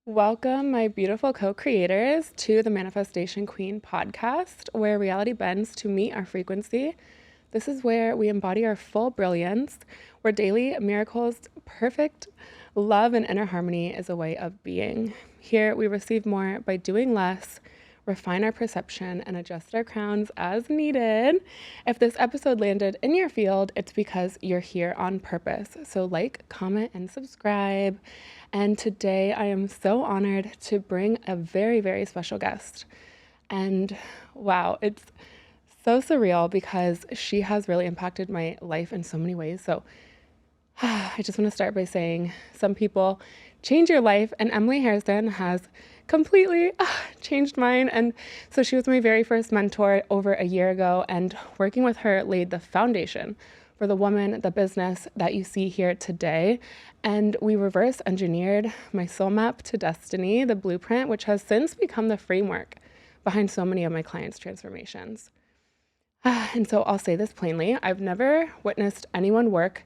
Welcome, my beautiful co creators, to the Manifestation Queen podcast, where reality bends to meet our frequency. This is where we embody our full brilliance, where daily miracles, perfect love, and inner harmony is a way of being. Here, we receive more by doing less, refine our perception, and adjust our crowns as needed. If this episode landed in your field, it's because you're here on purpose. So, like, comment, and subscribe. And today I am so honored to bring a very, very special guest. And wow, it's so surreal because she has really impacted my life in so many ways. So I just want to start by saying some people change your life, and Emily Harrison has completely changed mine. And so she was my very first mentor over a year ago, and working with her laid the foundation for the woman, the business that you see here today. And we reverse engineered my soul map to destiny, the blueprint, which has since become the framework behind so many of my clients' transformations. And so I'll say this plainly, I've never witnessed anyone work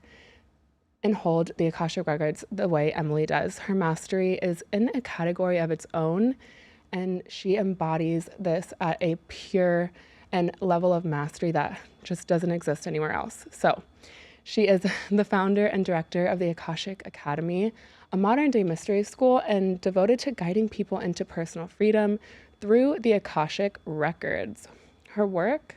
and hold the Akashic Records the way Emily does. Her mastery is in a category of its own, and she embodies this at a pure and level of mastery that just doesn't exist anywhere else. So she is the founder and director of the Akashic Academy, a modern day mystery school and devoted to guiding people into personal freedom through the Akashic Records. Her work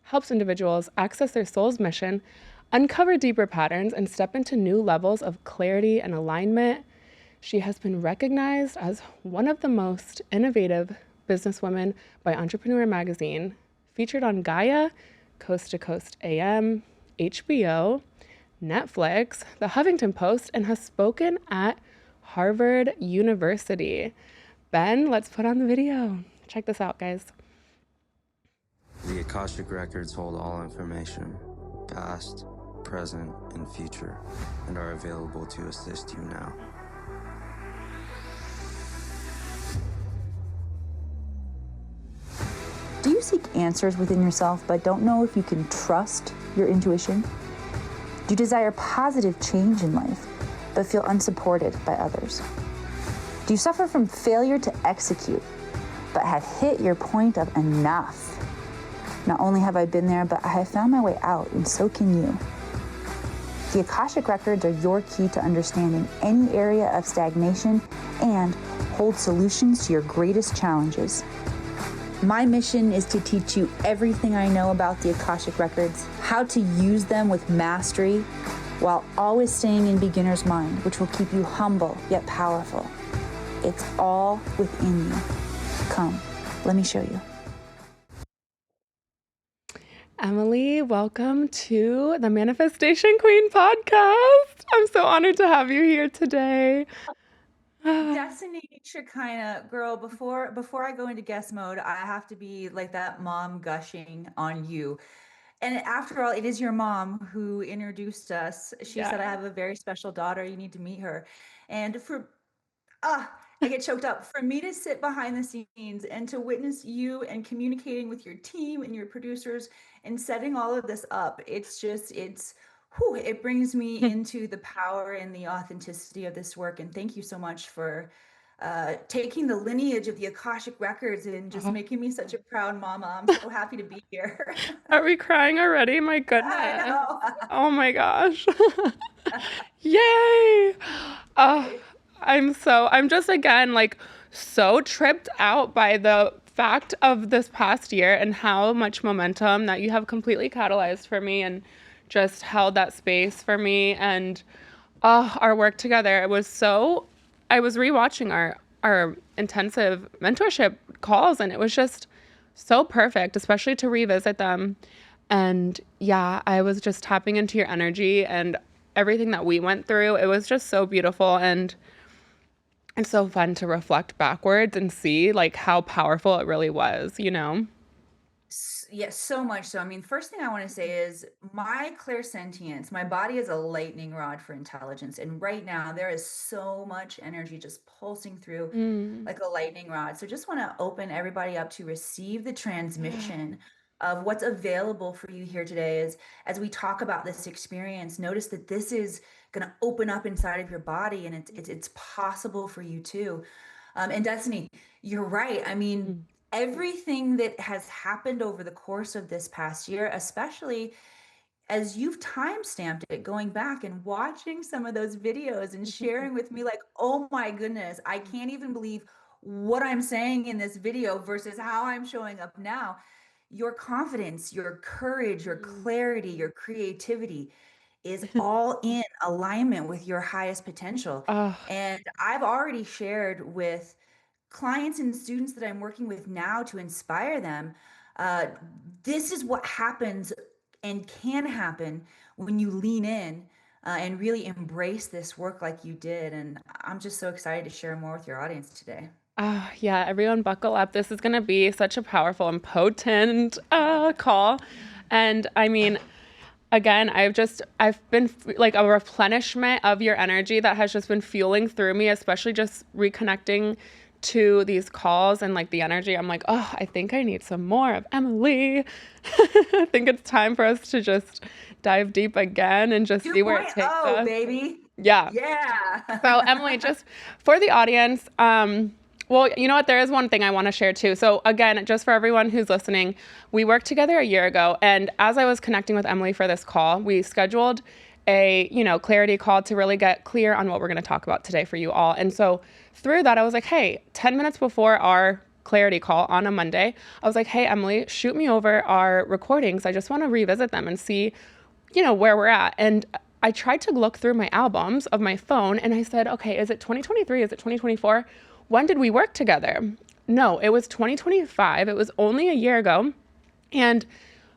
helps individuals access their soul's mission, uncover deeper patterns, and step into new levels of clarity and alignment. She has been recognized as one of the most innovative businesswomen by Entrepreneur Magazine, featured on Gaia, Coast to Coast AM, HBO, Netflix, The Huffington Post, and has spoken at Harvard University. Ben, let's put on the video. Check this out, guys. The Akashic Records hold all information, past, present, and future, and are available to assist you now. Do you seek answers within yourself but don't know if you can trust your intuition? Do you desire positive change in life but feel unsupported by others? Do you suffer from failure to execute but have hit your point of enough? Not only have I been there, but I have found my way out, and so can you. The Akashic Records are your key to understanding any area of stagnation and hold solutions to your greatest challenges. My mission is to teach you everything I know about the Akashic Records, how to use them with mastery, while always staying in beginner's mind, which will keep you humble yet powerful. It's all within you. Come, let me show you. Emily, welcome to the Manifestation Queen podcast. I'm so honored to have you here today. Destiny Shekinah, girl, before I go into guest mode, I have to be like that mom gushing on you. And after all, it is your mom who introduced us. She said, I have a very special daughter. You need to meet her. And I get choked up. For me to sit behind the scenes and to witness you and communicating with your team and your producers and setting all of this up, it brings me into the power and the authenticity of this work. And thank you so much for taking the lineage of the Akashic Records and just making me such a proud mama. I'm so happy to be here. Are we crying already? My goodness. I know. Oh my gosh. Yay. I'm just again like so tripped out by the fact of this past year and how much momentum that you have completely catalyzed for me and just held that space for me and our work together. I was rewatching our intensive mentorship calls, and it was just so perfect, especially to revisit them. And yeah, I was just tapping into your energy and everything that we went through. It was just so beautiful, and it's so fun to reflect backwards and see like how powerful it really was, you know? Yes, so much so. I mean, first thing I want to say is my clairsentience, my body is a lightning rod for intelligence. And right now there is so much energy just pulsing through Mm. like a lightning rod. So just want to open everybody up to receive the transmission of what's available for you here today as we talk about this experience. Notice that this is going to open up inside of your body, and it's possible for you too. And Destiny, you're right. I mean, Mm. everything that has happened over the course of this past year, especially as you've time stamped it, going back and watching some of those videos and sharing with me, like, oh my goodness, I can't even believe what I'm saying in this video versus how I'm showing up now. Your confidence, your courage, your Mm. clarity, your creativity is all in alignment with your highest potential. Oh, And I've already shared with clients and students that I'm working with now to inspire them. Uh, this is what happens and can happen when you lean in and really embrace this work like you did. And I'm just so excited to share more with your audience today. yeah, everyone buckle up. This is going to be such a powerful and potent call. And I mean, again, I've been like a replenishment of your energy that has just been fueling through me, especially just reconnecting to these calls and like the energy. I'm like, oh, I think I need some more of Emily. I think it's time for us to just dive deep again and just see where it takes 2.0, us. baby. Yeah. So, Yeah. Emily, just for the audience, well, you know what? There is one thing I want to share too. So, again, just for everyone who's listening, we worked together a year ago. And as I was connecting with Emily for this call, we scheduled a, clarity call to really get clear on what we're going to talk about today for you all. And so through that, I was like, hey, 10 minutes before our clarity call on a Monday, I was like, hey, Emily, shoot me over our recordings. I just want to revisit them and see where we're at. And I tried to look through my albums of my phone and I said, okay, is it 2023? Is it 2024? When did we work together? No, it was 2025. It was only a year ago. And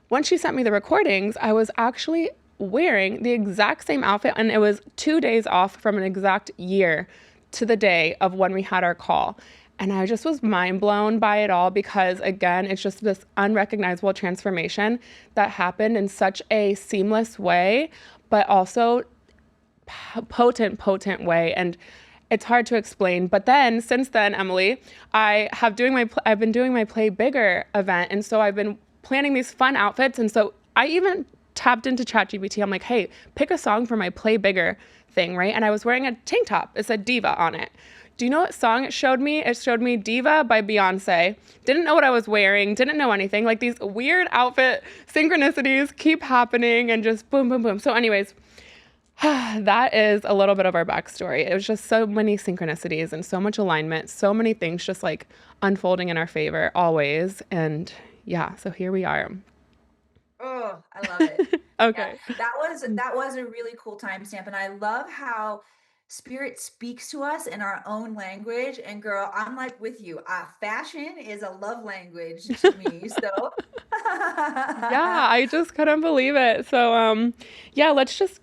when she sent me the recordings, I was actually wearing the exact same outfit. And it was 2 days off from an exact year to the day of when we had our call. And I just was mind blown by it all because, again, it's just this unrecognizable transformation that happened in such a seamless way, but also potent way. And it's hard to explain. But then, since then, Emily, I've been doing my Play Bigger event. And so I've been planning these fun outfits. And so I even tapped into ChatGPT. I'm like, hey, pick a song for my Play Bigger thing, right? And I was wearing a tank top. It said Diva on it. Do you know what song it showed me? It showed me Diva by Beyonce. Didn't know what I was wearing, didn't know anything. Like these weird outfit synchronicities keep happening and just boom, boom, boom. So anyways, that is a little bit of our backstory. It was just so many synchronicities and so much alignment, so many things just like unfolding in our favor always. And yeah, so here we are. Oh, I love it. Yeah, Okay. that was a really cool timestamp, and I love how spirit speaks to us in our own language. And girl, I'm like with you. Fashion is a love language to me. So, Yeah, I just couldn't believe it. So, yeah, let's just,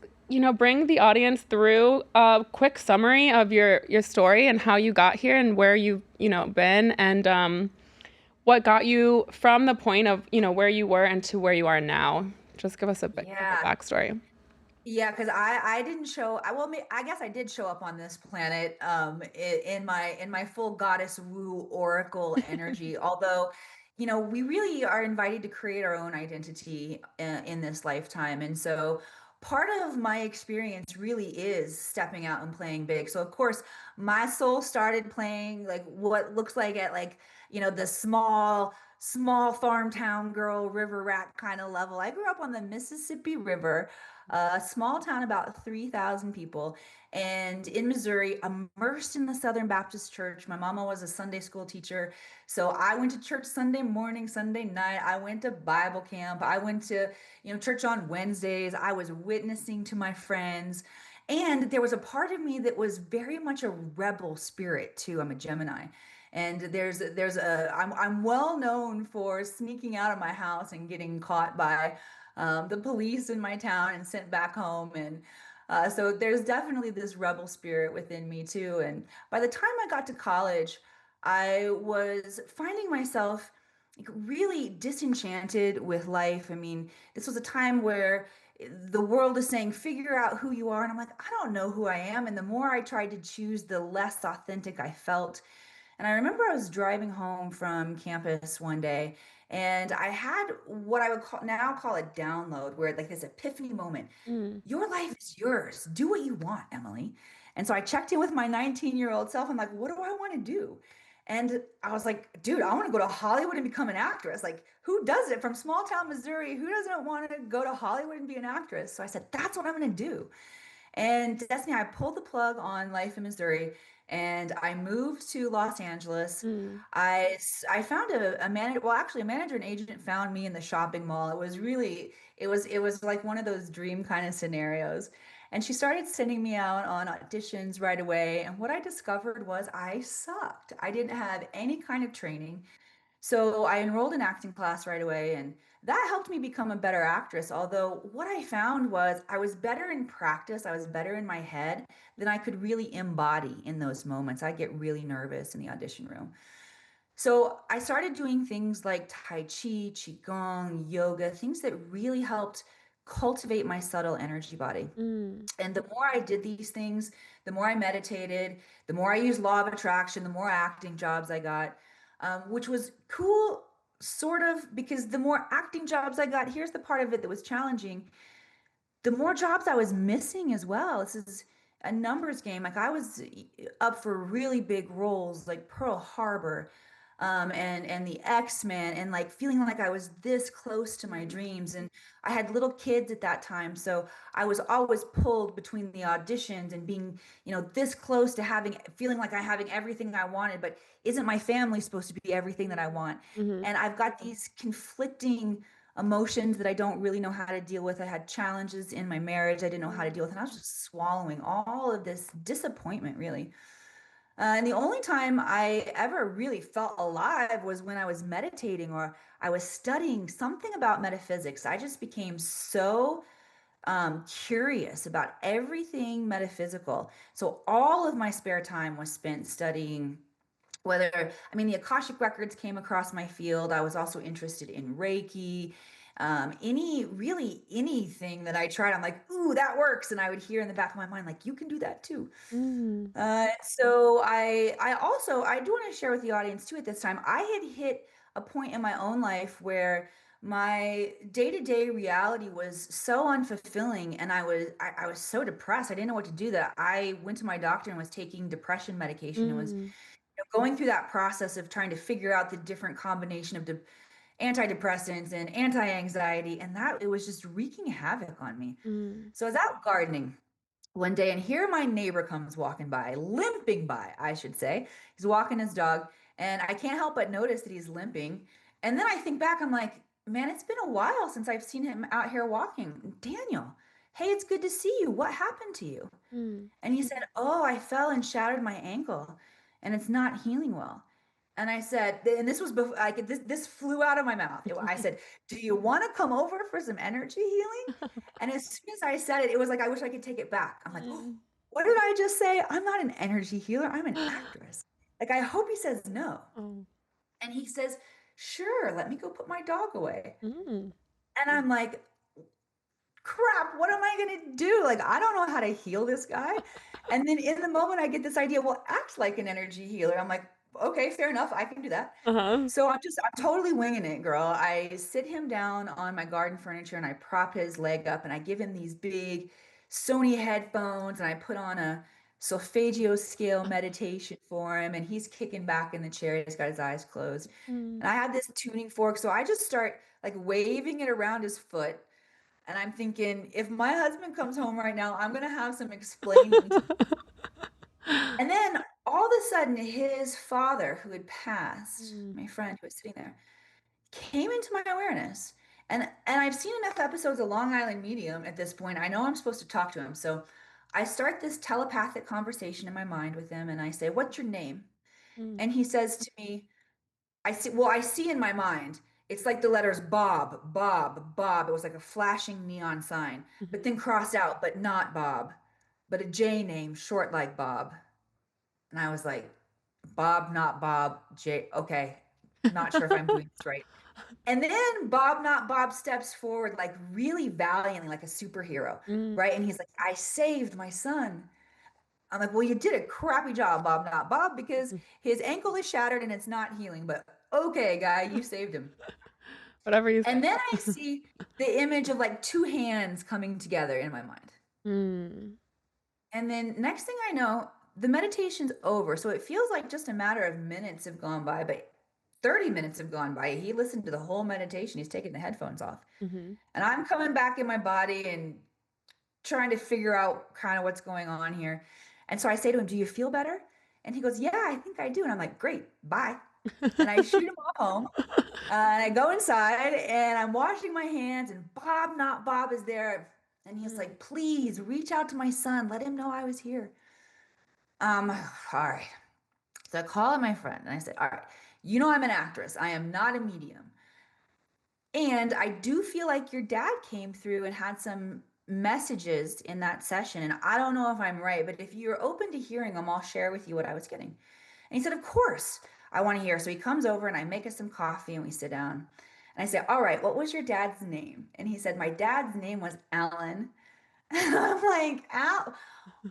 bring the audience through a quick summary of your story and how you got here and where you've, been and what got you from the point of, where you were and to where you are now. Just give us a bit of a yeah. backstory. Yeah, because I didn't show I well I guess I did show up on this planet in my full goddess woo oracle energy. Although, we really are invited to create our own identity in this lifetime. And so part of my experience really is stepping out and playing big. So of course, my soul started playing like what looks like at like, the small farm town girl river rat kind of level. I grew up on the Mississippi River, a small town about 3,000 people, and in Missouri, immersed in the Southern Baptist Church. My mama was a Sunday school teacher, so I went to church Sunday morning, Sunday night. I went to Bible camp. I went to, church on Wednesdays. I was witnessing to my friends. And there was a part of me that was very much a rebel spirit too. I'm a Gemini. And I'm well known for sneaking out of my house and getting caught by the police in my town and sent back home. And so there's definitely this rebel spirit within me too. And by the time I got to college, I was finding myself like really disenchanted with life. I mean, this was a time where the world is saying, figure out who you are. And I'm like, I don't know who I am. And the more I tried to choose, the less authentic I felt. And I remember I was driving home from campus one day and I had what I would call a download where like this epiphany moment. Mm. Your life is yours. Do what you want, Emily. And so I checked in with my 19-year-old self. I'm like, what do I want to do? And I was like, dude, I want to go to Hollywood and become an actress. Like, who does it from small town Missouri? Who doesn't want to go to Hollywood and be an actress? So I said, that's what I'm going to do. And Destiny, I pulled the plug on life in Missouri and I moved to Los Angeles. I found a manager, well, actually a manager and agent found me in the shopping mall. It was like one of those dream kind of scenarios. And she started sending me out on auditions right away. And what I discovered was I sucked. I didn't have any kind of training. So I enrolled in acting class right away, and that helped me become a better actress. Although what I found was I was better in practice, I was better in my head than I could really embody in those moments. I get really nervous in the audition room. So I started doing things like Tai Chi, Qigong, yoga, things that really helped cultivate my subtle energy body. And the more I did these things, the more I meditated, the more I used law of attraction, the more acting jobs I got, which was cool, sort of, because the more acting jobs I got, here's the part of it that was challenging. The more jobs I was missing as well. This is a numbers game. Like I was up for really big roles like Pearl Harbor, and the X-Men, and like feeling like I was this close to my dreams. And I had little kids at that time, so I was always pulled between the auditions and being, this close to feeling like I having everything I wanted, but isn't my family supposed to be everything that I want? And I've got these conflicting emotions that I don't really know how to deal with. I had challenges in my marriage I didn't know how to deal with, and I was just swallowing all of this disappointment, really. And the only time I ever really felt alive was when I was meditating or I was studying something about metaphysics. I just became so curious about everything metaphysical. So all of my spare time was spent studying the Akashic Records came across my field. I was also interested in Reiki. Anything that I tried, I'm like, ooh, that works. And I would hear in the back of my mind, like, you can do that too. So I do want to share with the audience too at this time. I had hit a point in my own life where my day-to-day reality was so unfulfilling, and I was so depressed. I didn't know what to do, that I went to my doctor and was taking depression medication and was going through that process of trying to figure out the different combination of antidepressants and anti-anxiety, and that it was just wreaking havoc on me. So I was out gardening one day, and here my neighbor comes walking by, limping by, I should say. He's walking his dog, and I can't help but notice that he's limping. And then I think back, I'm like, man, it's been a while since I've seen him out here walking. Daniel, hey, it's good to see you. What happened to you? And he said, oh, I fell and shattered my ankle, and it's not healing well. And I said, and this was before, like, this flew out of my mouth. I said, do you want to come over for some energy healing? And as soon as I said it, it was like, I wish I could take it back. I'm like, oh, what did I just say? I'm not an energy healer. I'm an actress. Like, I hope he says no. And he says, sure, let me go put my dog away. And I'm like, crap, what am I going to do? Like, I don't know how to heal this guy. And then in the moment, I get this idea, well, act like an energy healer. I'm like, okay, fair enough. I can do that. So I'm totally winging it, girl. I sit him down on my garden furniture and I prop his leg up and I give him these big Sony headphones and I put on a solfeggio scale meditation for him, and he's kicking back in the chair. He's got his eyes closed. And I have this tuning fork. So I just start like waving it around his foot. And I'm thinking, if my husband comes home right now, I'm going to have some explaining. And then all of a sudden, his father, who had passed, my friend who was sitting there, came into my awareness. And I've seen enough episodes of Long Island Medium at this point. I know I'm supposed to talk to him. So I start this telepathic conversation in my mind with him. And I say, what's your name? And he says to me, I see in my mind, it's like the letters Bob, Bob, Bob. It was like a flashing neon sign, but then crossed out, but not Bob, but a J name, short like Bob. And I was like, Bob, not Bob, J. Okay, not sure if I'm doing this right. And then Bob, not Bob, steps forward like really valiantly, like a superhero, right? And he's like, I saved my son. I'm like, well, you did a crappy job, Bob, not Bob, because his ankle is shattered and it's not healing. But okay, guy, you saved him. Whatever you say. And then I see the image of like two hands coming together in my mind. And then next thing I know, the meditation's over. So it feels like just a matter of minutes have gone by, but 30 minutes have gone by. He listened to the whole meditation. He's taking the headphones off. Mm-hmm. And I'm coming back in my body and trying to figure out kind of what's going on here. And so I say to him, "Do you feel better?" And he goes, "Yeah, I think I do." And I'm like, "Great, bye." And I shoot him off home. And I go inside and I'm washing my hands, and Bob, not Bob, is there. And he's like, "Please reach out to my son. Let him know I was here." All right. So I call my friend and I said, "All right, you know I'm an actress. I am not a medium. And I do feel like your dad came through and had some messages in that session. And I don't know if I'm right, but if you're open to hearing them, I'll share with you what I was getting." And he said, "Of course, I want to hear." So he comes over and I make us some coffee and we sit down. And I say, "All right, what was your dad's name?" And he said, "My dad's name was Alan." And I'm like, "Al?"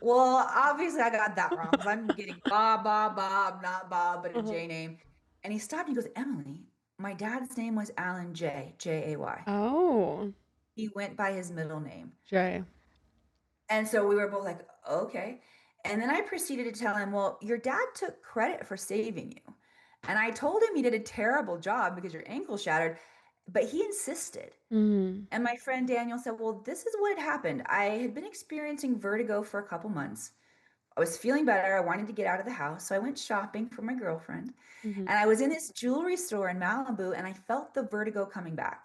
Well, obviously I got that wrong because I'm getting Bob, Bob, Bob, not Bob, but a Uh-huh. J name. And he stopped and he goes, "Emily, my dad's name was Alan J, Jay. Oh, He went by his middle name." Jay. And so we were both like, "Okay." And then I proceeded to tell him, "Well, your dad took credit for saving you." And I told him he did a terrible job because your ankle shattered, but he insisted. Mm-hmm. And my friend Daniel said, "Well, this is what had happened. I had been experiencing vertigo for a couple months. I was feeling better. I wanted to get out of the house. So I went shopping for my girlfriend. Mm-hmm. And I was in this jewelry store in Malibu and I felt the vertigo coming back.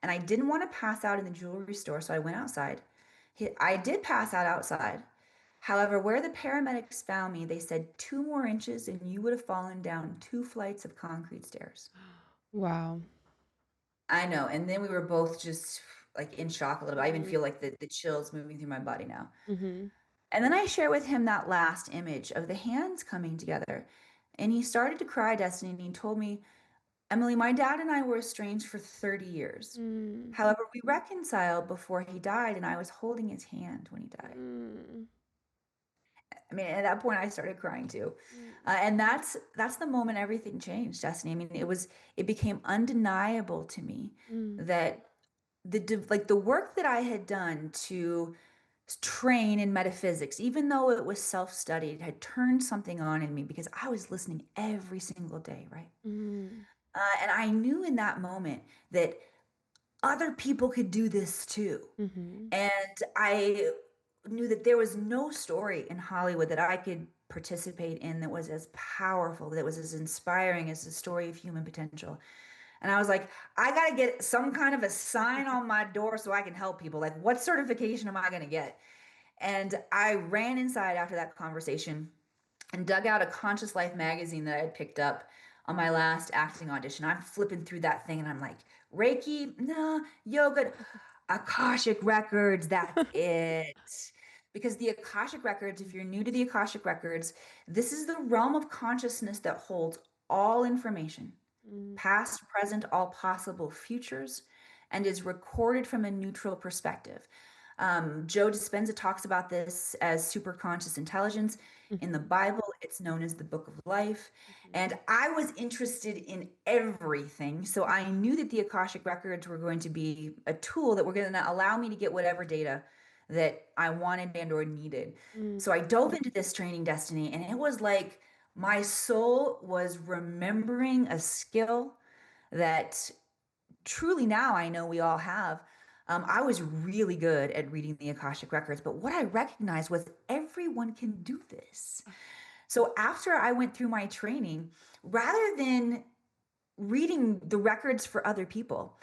And I didn't want to pass out in the jewelry store. So I went outside. I did pass out outside. However, where the paramedics found me, they said 2 more inches and you would have fallen down 2 flights of concrete stairs." Wow. I know. And then we were both just like in shock a little bit. I even Mm-hmm. feel like the chills moving through my body now. Mm-hmm. And then I share with him that last image of the hands coming together. And he started to cry, Destiny, and he told me, "Emily, my dad and I were estranged for 30 years. However, we reconciled before he died, and I was holding his hand when he died." Mm-hmm. I mean, at that point, I started crying too. And that's the moment everything changed, Destiny. I mean, it became undeniable to me Mm-hmm. that like the work that I had done to train in metaphysics, even though it was self-studied, had turned something on in me because I was listening every single day, right? Mm-hmm. And I knew in that moment that other people could do this too. Mm-hmm. And I knew that there was no story in Hollywood that I could participate in that was as powerful, that was as inspiring as the story of human potential. And I was like, I got to get some kind of a sign on my door so I can help people. Like, what certification am I going to get? And I ran inside after that conversation and dug out a Conscious Life magazine that I had picked up on my last acting audition. I'm flipping through that thing and I'm like, Reiki, nah, yoga, Akashic Records, that's it. Because the Akashic Records, if you're new to the Akashic Records, this is the realm of consciousness that holds all information, past, present, all possible futures, and is recorded from a neutral perspective. Joe Dispenza talks about this as superconscious intelligence. In the Mm-hmm. Bible, it's known as the Book of Life. And I was interested in everything. So I knew that the Akashic Records were going to be a tool that were going to allow me to get whatever data that I wanted and or needed. Mm-hmm. So I dove into this training, Destiny, and it was like my soul was remembering a skill that truly now I know we all have. I was really good at reading the Akashic Records, but what I recognized was everyone can do this. So after I went through my training, rather than reading the records for other people,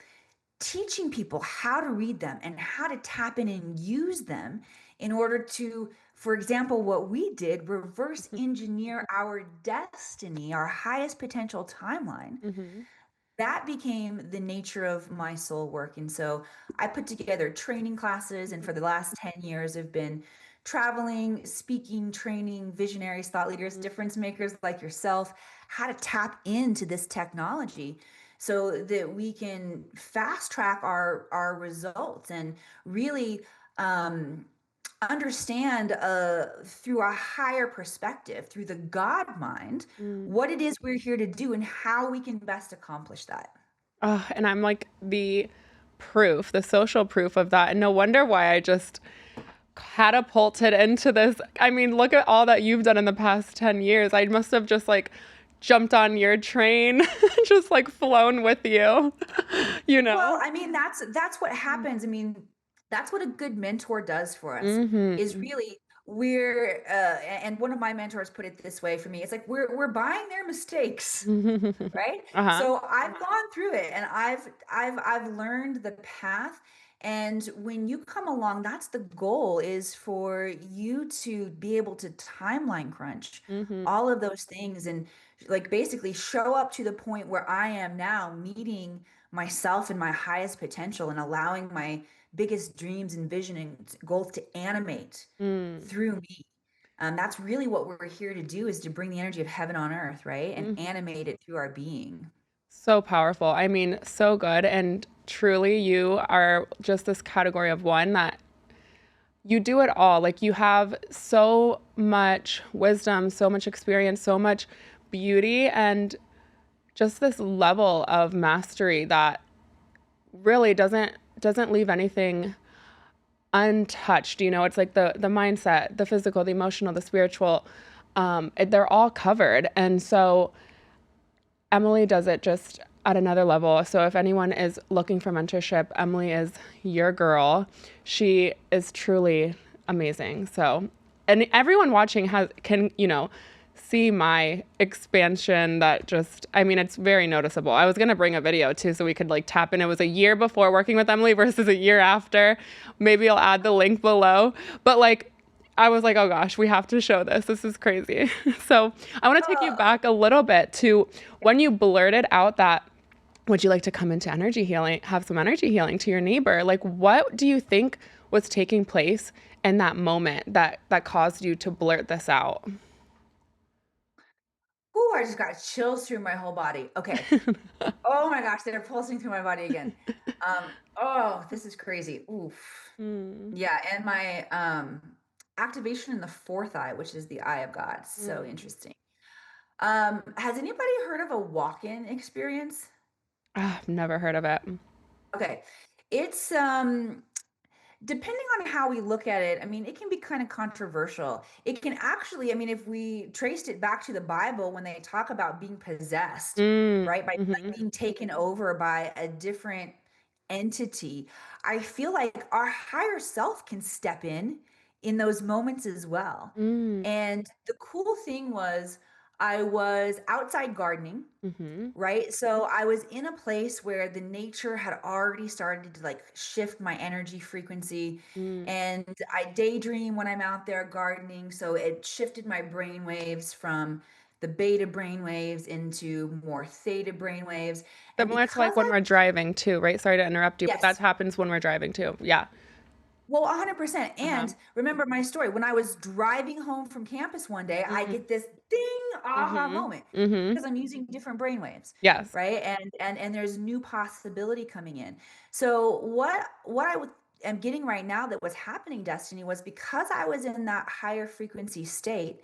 teaching people how to read them and how to tap in and use them in order to, for example, what we did, reverse engineer our destiny, our highest potential timeline. Mm-hmm. That became the nature of my soul work. And so I put together training classes, and for the last 10 years, I've been traveling, speaking, training visionaries, thought leaders, difference makers like yourself, how to tap into this technology so that we can fast track our results and really understand through a higher perspective, through the God mind, Mm-hmm. what it is we're here to do and how we can best accomplish that. And I'm like the proof, the social proof of that. And no wonder why I just catapulted into this. I mean, look at all that you've done in the past 10 years. I must have just like jumped on your train, just like flown with you, you know? Well, I mean, that's what happens. I mean, that's what a good mentor does for us, is really we're and one of my mentors put it this way for me. It's like we're buying their mistakes, right? Uh-huh. So I've gone through it and I've learned the path. And when you come along, that's the goal, is for you to be able to timeline crunch all of those things and like basically show up to the point where I am now, meeting myself and my highest potential and allowing my biggest dreams and vision and goals to animate through me. That's really what we're here to do, is to bring the energy of heaven on earth, right? And animate it through our being. So powerful. I mean, so good. And truly, you are just this category of one that you do it all. Like, you have so much wisdom, so much experience, so much beauty, and just this level of mastery that really doesn't leave anything untouched. You know, it's like the mindset, the physical, the emotional, the spiritual, they're all covered. And so Emily does it just at another level. So if anyone is looking for mentorship, Emily is your girl. She is truly amazing. So, and everyone watching can, you know, see my expansion. That just, I mean, it's very noticeable. I was going to bring a video too, so we could like tap in. It was a year before working with Emily versus a year after. Maybe I'll add the link below. But like, I was like, oh gosh, we have to show this. This is crazy. So I want to take you back a little bit to when you blurted out that, would you like to come into energy healing, have some energy healing to your neighbor? Like, what do you think was taking place in that moment that caused you to blurt this out? Oh, I just got chills through my whole body. Okay. Oh my gosh, they're pulsing through my body again. Oh, this is crazy. Oof. Yeah, and my activation in the fourth eye, which is the eye of God. So interesting. Has anybody heard of a walk-in experience? I've never heard of it. Okay. It's depending on how we look at it, I mean, it can be kind of controversial. It can actually, I mean, if we traced it back to the Bible, when they talk about being possessed, right, by like being taken over by a different entity, I feel like our higher self can step in those moments as well. And the cool thing was, I was outside gardening, right? So I was in a place where the nature had already started to like shift my energy frequency. And I daydream when I'm out there gardening. So it shifted my brain waves from the beta brain waves into more theta brain waves. And Similar to because like when I, we're driving too, right? Sorry to interrupt you, but that yes, happens when we're driving too. Yeah. well, 100%. Uh-huh. And remember my story. When I was driving home from campus one day, I get this ding aha moment because I'm using different brainwaves, Yes. right? And there's new possibility coming in. So what am getting right now that was happening, Destiny, was because I was in that higher frequency state,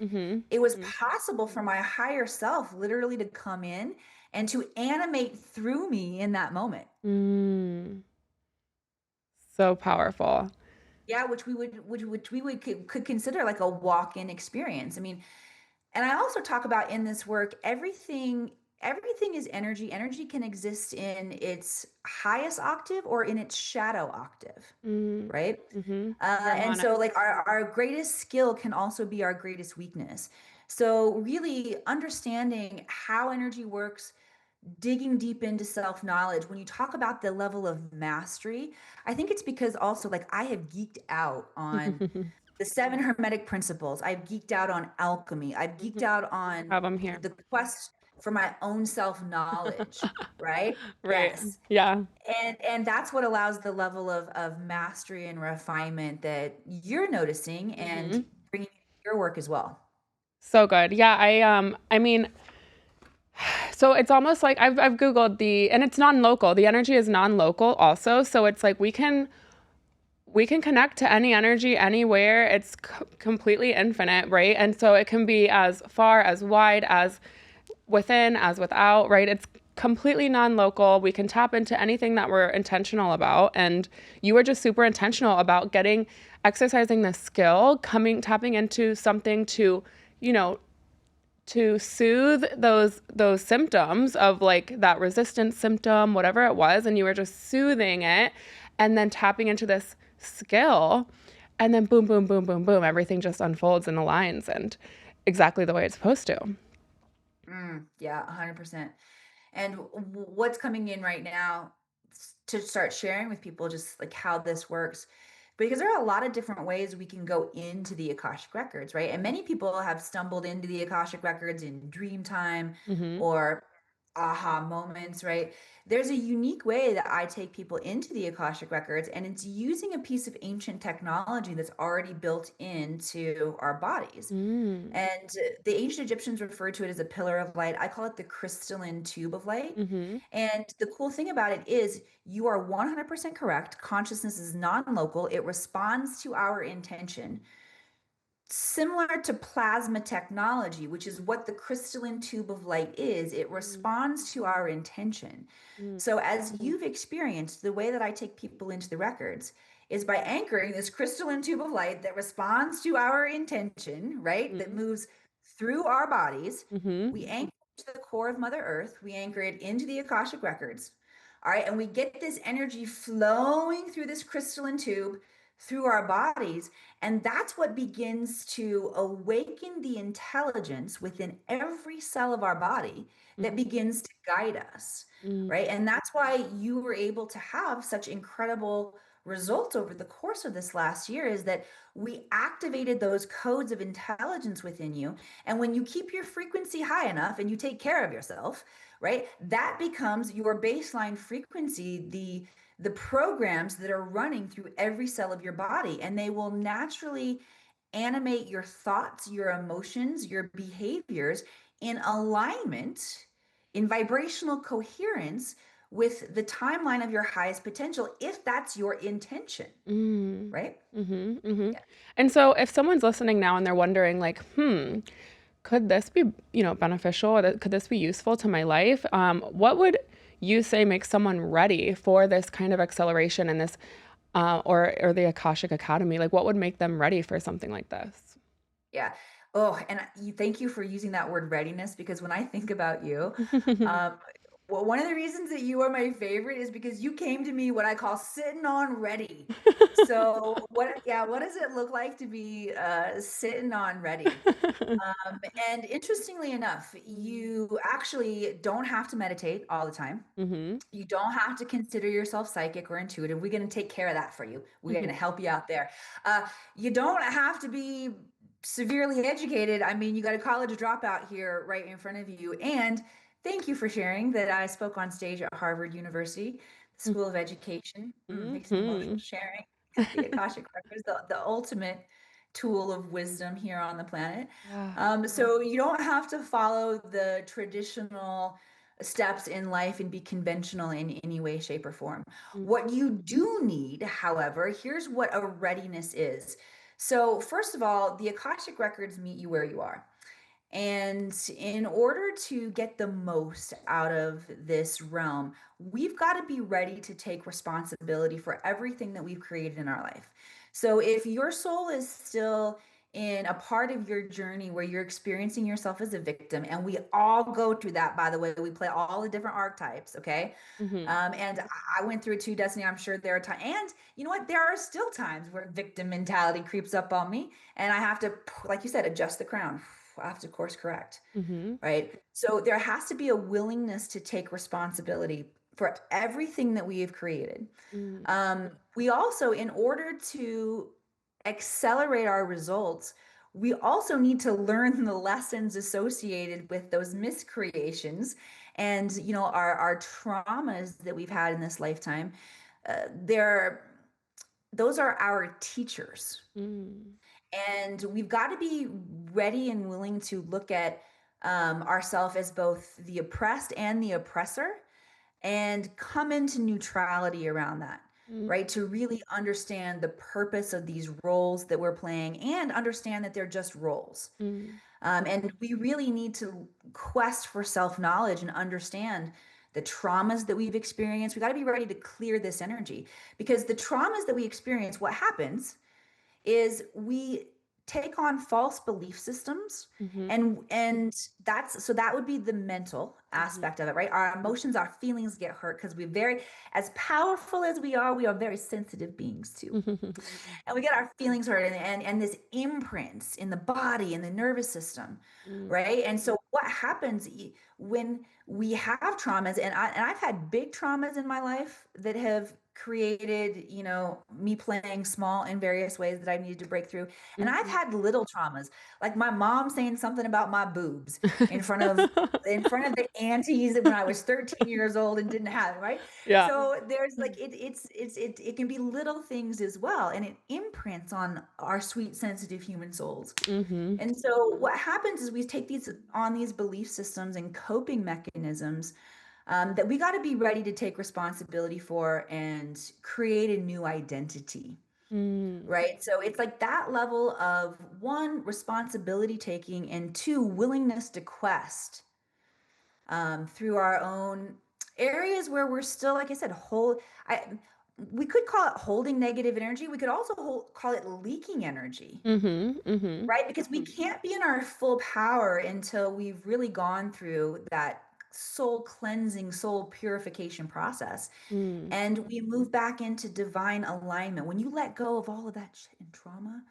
it was possible for my higher self literally to come in and to animate through me in that moment. So powerful. Yeah, which we would could consider like a walk-in experience. I mean, and I also talk about in this work, everything is energy. Energy can exist in its highest octave or in its shadow octave, right? And so like our greatest skill can also be our greatest weakness. So really understanding how energy works, digging deep into self-knowledge. When you talk about the level of mastery, I think it's because also like I have geeked out on the seven hermetic principles. I've geeked out on alchemy. I've geeked out on Have them here. the quest for my own self-knowledge, right? Right. Yes. Yeah. And that's what allows the level of mastery and refinement that you're noticing and bringing to your work as well. So good. Yeah. I mean, so it's almost like I've Googled and it's non-local. The energy is non-local also. So it's like we can connect to any energy anywhere. It's completely infinite, right? And so it can be as far, as wide, as within, as without, right? It's completely non-local. We can tap into anything that we're intentional about. And you were just super intentional about exercising the skill, tapping into something to, you know, to soothe those symptoms of like that resistance symptom, whatever it was, and you were just soothing it and then tapping into this skill, and then boom, boom, boom, boom, boom, everything just unfolds and aligns and exactly the way it's supposed to. Yeah, 100%. And what's coming in right now to start sharing with people just like how this works, because there are a lot of different ways we can go into the Akashic Records, right? And many people have stumbled into the Akashic Records in dream time or aha moments, right? There's a unique way that I take people into the Akashic Records, and it's using a piece of ancient technology that's already built into our bodies. And the ancient Egyptians referred to it as a pillar of light. I call it the crystalline tube of light. And the cool thing about it is you are 100% correct. Consciousness is non-local. It responds to our intention. Similar to plasma technology, which is what the crystalline tube of light is, it responds to our intention. So, as you've experienced, the way that I take people into the records is by anchoring this crystalline tube of light that responds to our intention, right? That moves through our bodies. We anchor it to the core of Mother Earth, we anchor it into the Akashic Records. All right. And we get this energy flowing through this crystalline tube through our bodies. And that's what begins to awaken the intelligence within every cell of our body that begins to guide us, right? And that's why you were able to have such incredible results over the course of this last year, is that we activated those codes of intelligence within you. And when you keep your frequency high enough and you take care of yourself, right, that becomes your baseline frequency, the programs that are running through every cell of your body, and they will naturally animate your thoughts, your emotions, your behaviors in alignment, in vibrational coherence with the timeline of your highest potential, if that's your intention. Right? Yeah. And so if someone's listening now and they're wondering like, could this be, beneficial, or could this be useful to my life? What would you say makes someone ready for this kind of acceleration and this, or the Akashic Academy? Like, what would make them ready for something like this? Yeah. Oh, and thank you for using that word readiness, because when I think about you, well, one of the reasons that you are my favorite is because you came to me what I call sitting on ready. So what does it look like to be sitting on ready? And interestingly enough, you actually don't have to meditate all the time. You don't have to consider yourself psychic or intuitive. We're going to take care of that for you. We're going to help you out there. You don't have to be severely educated. I mean, you got a college dropout here right in front of you. And thank you for sharing that I spoke on stage at Harvard University School of Education. Makes me emotional sharing the Akashic Records, the ultimate tool of wisdom here on the planet. So you don't have to follow the traditional steps in life and be conventional in any way, shape, or form. What you do need, however, here's what a readiness is. So, first of all, the Akashic Records meet you where you are. And in order to get the most out of this realm, we've got to be ready to take responsibility for everything that we've created in our life. So if your soul is still in a part of your journey where you're experiencing yourself as a victim, and we all go through that, by the way, we play all the different archetypes, okay? And I went through it too, Destiny. I'm sure there are times, and you know what? There are still times where victim mentality creeps up on me, and I have to, like you said, adjust the crown. I have to course correct, right? So there has to be a willingness to take responsibility for everything that we have created. We also, in order to accelerate our results, we also need to learn the lessons associated with those miscreations and our traumas that we've had in this lifetime. Those are our teachers. And we've got to be ready and willing to look at ourselves as both the oppressed and the oppressor, and come into neutrality around that, right? To really understand the purpose of these roles that we're playing, and understand that they're just roles. And we really need to quest for self-knowledge and understand the traumas that we've experienced. We got to be ready to clear this energy, because the traumas that we experience, what happens is we take on false belief systems, and that's, so that would be the mental aspect of it, right? Our emotions, our feelings get hurt because we're very, as powerful as we are very sensitive beings too. And we get our feelings hurt, and this imprints in the body and the nervous system, right? And so what happens when we have traumas, and I've had big traumas in my life that have created, me playing small in various ways that I needed to break through. And I've had little traumas, like my mom saying something about my boobs in front of the aunties when I was 13 years old and didn't have it, right? Yeah. So there's like it can be little things as well, and it imprints on our sweet, sensitive human souls. And so what happens is we take these belief systems and coping mechanisms that we got to be ready to take responsibility for and create a new identity. Right? So it's like that level of, one, responsibility taking, and two, willingness to quest through our own areas where we're still, like I said, we could call it holding negative energy. We could also call it leaking energy, right? Because we can't be in our full power until we've really gone through that soul cleansing, soul purification process. And we move back into divine alignment. When you let go of all of that shit and trauma,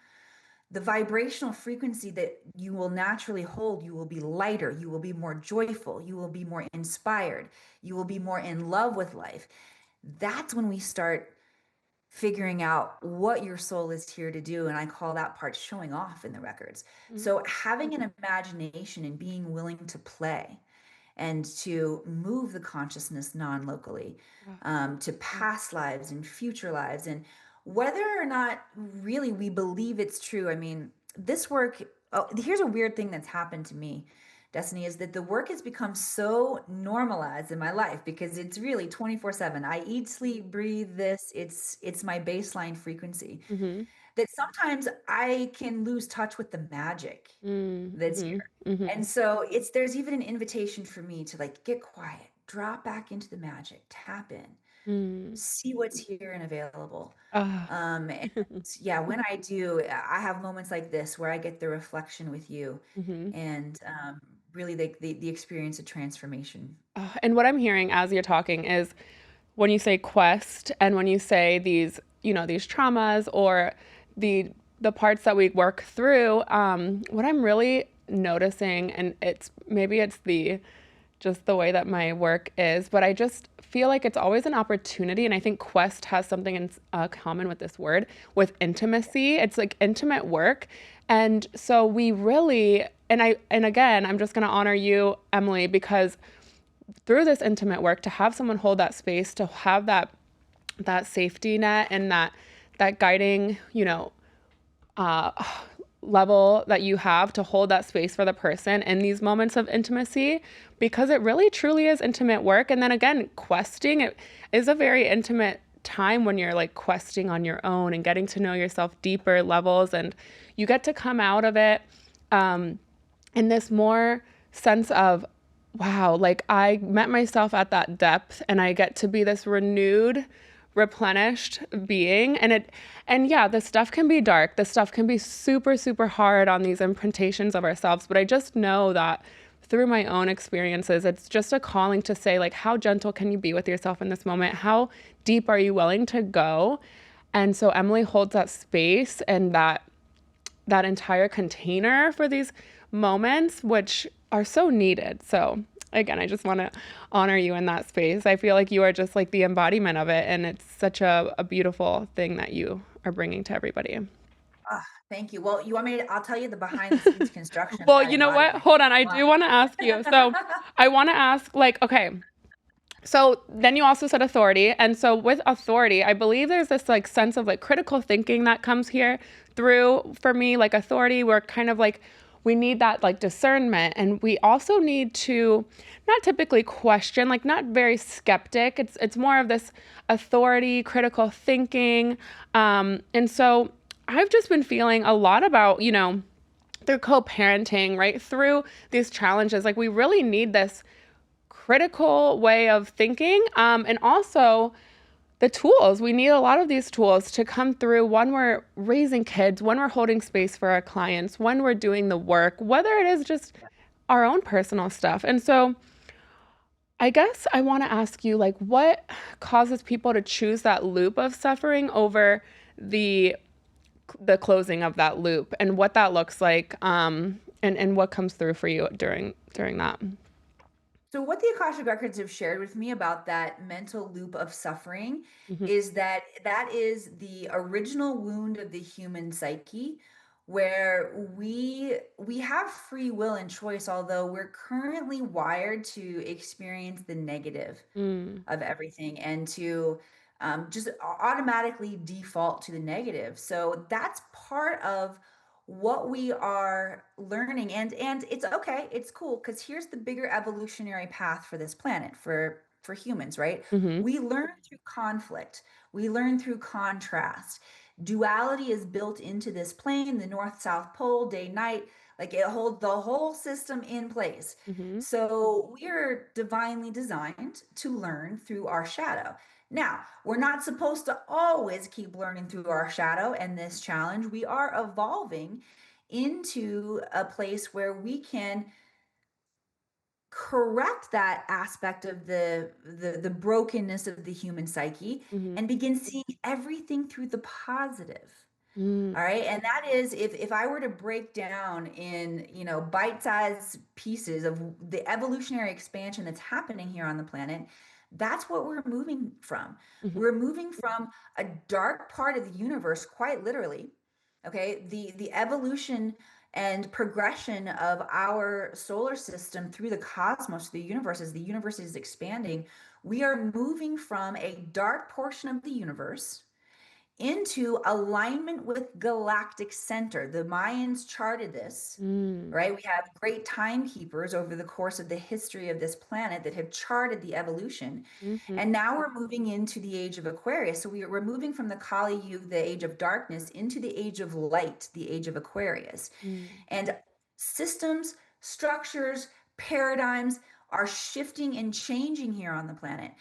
the vibrational frequency that you will naturally hold, you will be lighter, you will be more joyful, you will be more inspired, you will be more in love with life. That's when we start figuring out what your soul is here to do. And I call that part showing off in the records. So having an imagination and being willing to play and to move the consciousness non-locally, to past lives and future lives, and whether or not really we believe it's true. I mean, this work, here's a weird thing that's happened to me, Destiny, is that the work has become so normalized in my life because it's really 24/7. I eat, sleep, breathe this. It's my baseline frequency. That sometimes I can lose touch with the magic that's here. And so there's even an invitation for me to like get quiet, drop back into the magic, tap in, see what's here and available. And yeah, when I do, I have moments like this where I get the reflection with you, and really the experience of transformation. And what I'm hearing as you're talking is, when you say quest and when you say these traumas or the parts that we work through, what I'm really noticing, and it's just the way that my work is, but I just feel like it's always an opportunity. And I think quest has something in common with this word, with intimacy. It's like intimate work. And so we really, and again, I'm just going to honor you, Emily, because through this intimate work, to have someone hold that space, to have that safety net and that guiding, level that you have to hold that space for the person in these moments of intimacy, because it really truly is intimate work. And then again, questing, it is a very intimate time when you're like questing on your own and getting to know yourself deeper levels, and you get to come out of it in this more sense of, wow, like I met myself at that depth and I get to be this renewed, replenished being. And yeah, the stuff can be dark. The stuff can be super, super hard on these imprintations of ourselves. But I just know that through my own experiences, it's just a calling to say, like, how gentle can you be with yourself in this moment? How deep are you willing to go? And so Emily holds that space and that entire container for these moments, which are so needed. So again, I just want to honor you in that space. I feel like you are just like the embodiment of it. And it's such a beautiful thing that you are bringing to everybody. Thank you. Well, you want me to, I'll tell you the behind the scenes construction. Well, you know what? Hold on. I do want to ask you. So I want to ask, like, okay, so then you also said authority. And so with authority, I believe there's this like sense of like critical thinking that comes here through, for me, like authority, we're kind of like, we need that like discernment, and we also need to not typically question, like not very skeptic. It's more of this authority, critical thinking. And so I've just been feeling a lot about, through co-parenting, right? Through these challenges, like we really need this critical way of thinking. And also the tools. We need a lot of these tools to come through when we're raising kids, when we're holding space for our clients, when we're doing the work, whether it is just our own personal stuff. And so I guess I want to ask you, like, what causes people to choose that loop of suffering over the closing of that loop, and what that looks like, and what comes through for you during that? So what the Akashic Records have shared with me about that mental loop of suffering is that that is the original wound of the human psyche, where we have free will and choice, although we're currently wired to experience the negative Mm, of everything and to just automatically default to the negative. So that's part of what we are learning, and it's okay, it's cool, because here's the bigger evolutionary path for this planet, for humans, right? mm-hmm, We learn through conflict, we learn through contrast. Duality is built into this plane, the north south pole, day night, like it holds the whole system in place. mm-hmm, So we're divinely designed to learn through our shadow. Now, we're not supposed to always keep learning through our shadow and this challenge. We are evolving into a place where we can correct that aspect of the brokenness of the human psyche mm-hmm, and begin seeing everything through the positive. mm, All right. And that is, if I were to break down in, bite-sized pieces of the evolutionary expansion that's happening here on the planet, that's what we're moving from. mm-hmm, We're moving from a dark part of the universe, quite literally. Okay. The evolution and progression of our solar system through the cosmos, the universe, as the universe is expanding, we are moving from a dark portion of the universe into alignment with galactic center. The Mayans charted this, mm, right? We have great timekeepers over the course of the history of this planet that have charted the evolution. mm-hmm, And now we're moving into the age of Aquarius. So we're moving from the Kali Yuga, the age of darkness, into the age of light, the age of Aquarius. mm, And systems, structures, paradigms are shifting and changing here on the planet.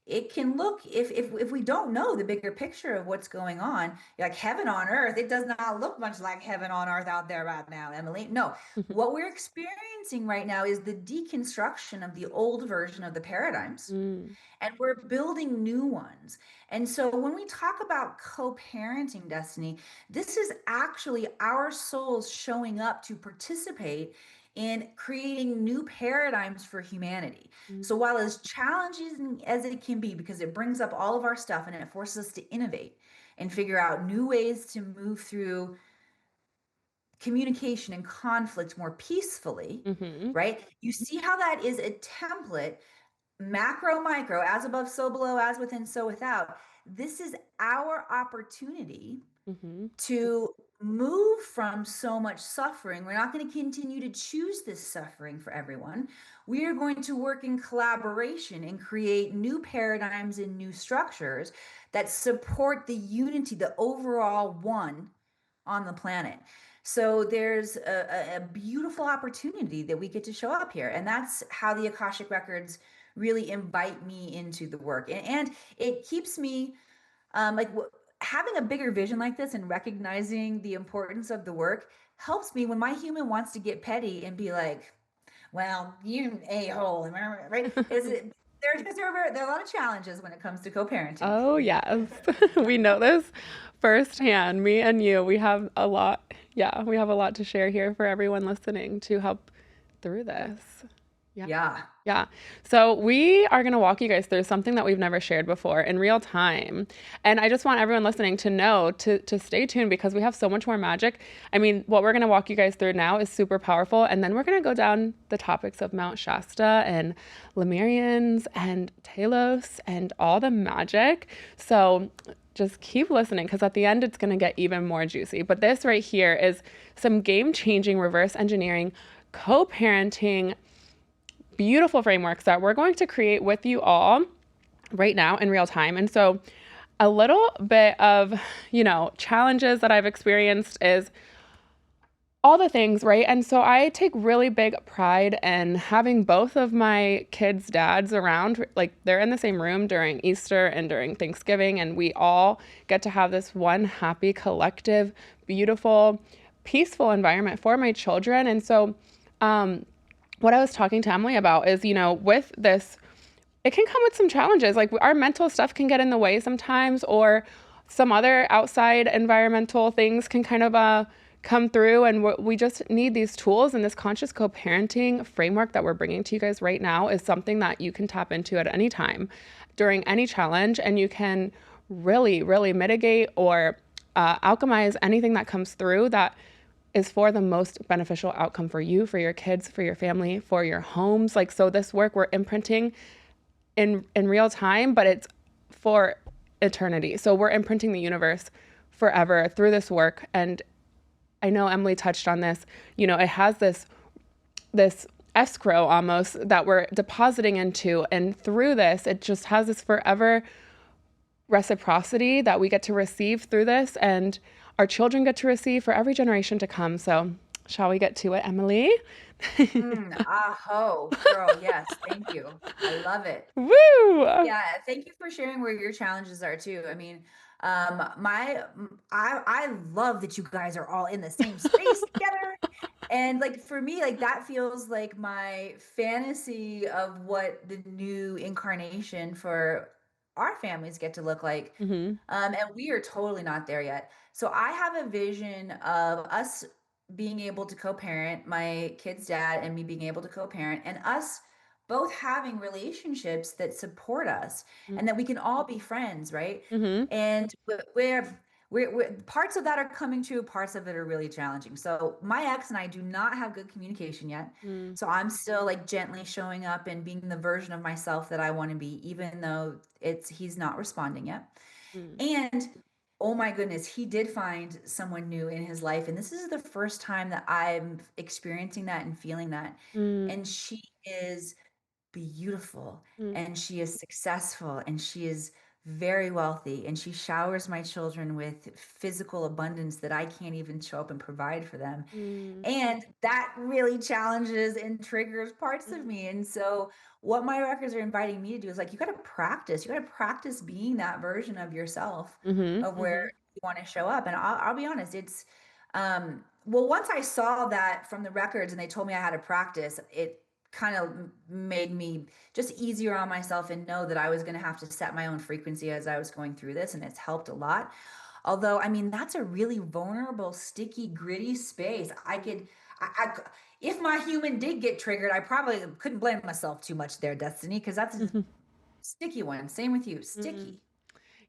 It can look, if we don't know the bigger picture of what's going on, like heaven on earth, it does not look much like heaven on earth out there right now, Emily. No, what we're experiencing right now is the deconstruction of the old version of the paradigms, mm, and we're building new ones. And so when we talk about co-parenting, Destiny, this is actually our souls showing up to participate in creating new paradigms for humanity. mm, So while as challenging as it can be, because it brings up all of our stuff and it forces us to innovate and figure out new ways to move through communication and conflict more peacefully, mm-hmm, right? You see how that is a template, macro, micro, as above, so below, as within, so without. This is our opportunity mm-hmm, to move from so much suffering. We're not going to continue to choose this suffering for everyone. We are going to work in collaboration and create new paradigms and new structures that support the unity, the overall one on the planet. So there's a beautiful opportunity that we get to show up here. And that's how the Akashic Records really invite me into the work. And it keeps me like having a bigger vision like this and recognizing the importance of the work helps me when my human wants to get petty and be like, well, you a-hole, right? There are a lot of challenges when it comes to co-parenting. oh yes. We know this firsthand. Me and you, we have a lot. Yeah, we have a lot to share here for everyone listening to help through this. Yeah. Yeah. Yeah. So we are going to walk you guys through something that we've never shared before in real time. And I just want everyone listening to know to stay tuned, because we have so much more magic. I mean, what we're going to walk you guys through now is super powerful. And then we're going to go down the topics of Mount Shasta and Lemurians and Talos and all the magic. So just keep listening, because at the end, it's going to get even more juicy. But this right here is some game-changing reverse engineering, co-parenting, beautiful frameworks that we're going to create with you all right now in real time. And so a little bit of, challenges that I've experienced is all the things, right? And so I take really big pride in having both of my kids' dads around. Like they're in the same room during Easter and during Thanksgiving, and we all get to have this one happy, collective, beautiful, peaceful environment for my children. And so, what I was talking to Emily about is, with this, it can come with some challenges. Like our mental stuff can get in the way sometimes, or some other outside environmental things can kind of come through. And we just need these tools, and this conscious co-parenting framework that we're bringing to you guys right now is something that you can tap into at any time during any challenge, and you can really, really mitigate or alchemize anything that comes through that is for the most beneficial outcome for you, for your kids, for your family, for your homes. Like, so this work we're imprinting in real time, but it's for eternity. So we're imprinting the universe forever through this work. And I know Emily touched on this, it has this escrow almost that we're depositing into. And through this, it just has this forever reciprocity that we get to receive through this, and our children get to receive for every generation to come. So shall we get to it, Emily? Aho, girl, yes, thank you. I love it. Woo! Yeah, thank you for sharing where your challenges are too. I mean, I love that you guys are all in the same space together. And like for me, like that feels like my fantasy of what the new incarnation for our families get to look like. Mm-hmm. And we are totally not there yet. So I have a vision of us being able to co-parent, my kid's dad and me being able to co-parent, and us both having relationships that support us and that we can all be friends, right? Mm-hmm. And we're parts of that are coming true, parts of it are really challenging. So my ex and I do not have good communication yet. Mm-hmm. So I'm still like gently showing up and being the version of myself that I want to be, even though he's not responding yet. And oh my goodness, he did find someone new in his life. And this is the first time that I'm experiencing that and feeling that. Mm-hmm. And she is beautiful, Mm-hmm. and she is successful, and she is very wealthy, and she showers my children with physical abundance that I can't even show up and provide for them. And that really challenges and triggers parts of me. And so what my records are inviting me to do is like, you got to practice. You got to practice being that version of yourself Mm-hmm. of where Mm-hmm. you want to show up. And I'll be honest, it's, well, once I saw that from the records and they told me I had to practice, it kind of made me just easier on myself and know that I was going to have to set my own frequency as I was going through this. And it's helped a lot. Although, I mean, that's a really vulnerable, sticky, gritty space. If my human did get triggered, I probably couldn't blame myself too much there, Destiny, because that's a sticky one. Same with you, sticky.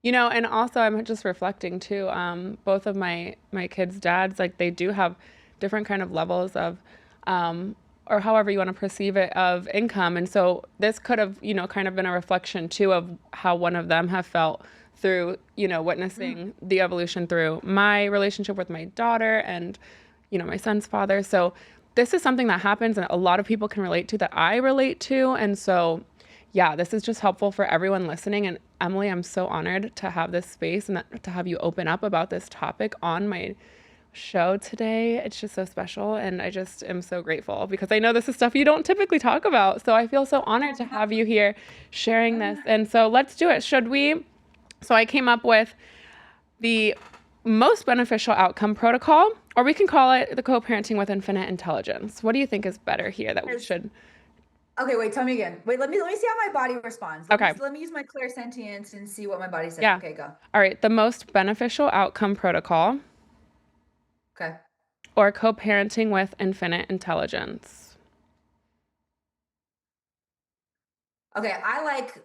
And also I'm just reflecting too, both of my kids' dads, like they do have different kind of levels of, or however you want to perceive it, of income. And so this could have, kind of been a reflection too of how one of them have felt through, witnessing the evolution through my relationship with my daughter and, my son's father. So this is something that happens and a lot of people can relate to, that I relate to. And so, yeah, this is just helpful for everyone listening. And Emily, I'm so honored to have this space and to have you open up about this topic on my show today. It's just so special. And I just am so grateful because I know this is stuff you don't typically talk about. So I feel so honored to have you here sharing this. And so let's do it. Should we? So I came up with the most beneficial outcome protocol, or we can call it the co-parenting with infinite intelligence. What do you think is better here that we should? Okay, wait, tell me again. Wait, let me see how my body responds. Okay. Let me use my clairsentience and see what my body says. Yeah. Okay, go. All right. The most beneficial outcome protocol. Okay. Or co-parenting with infinite intelligence. Okay, I like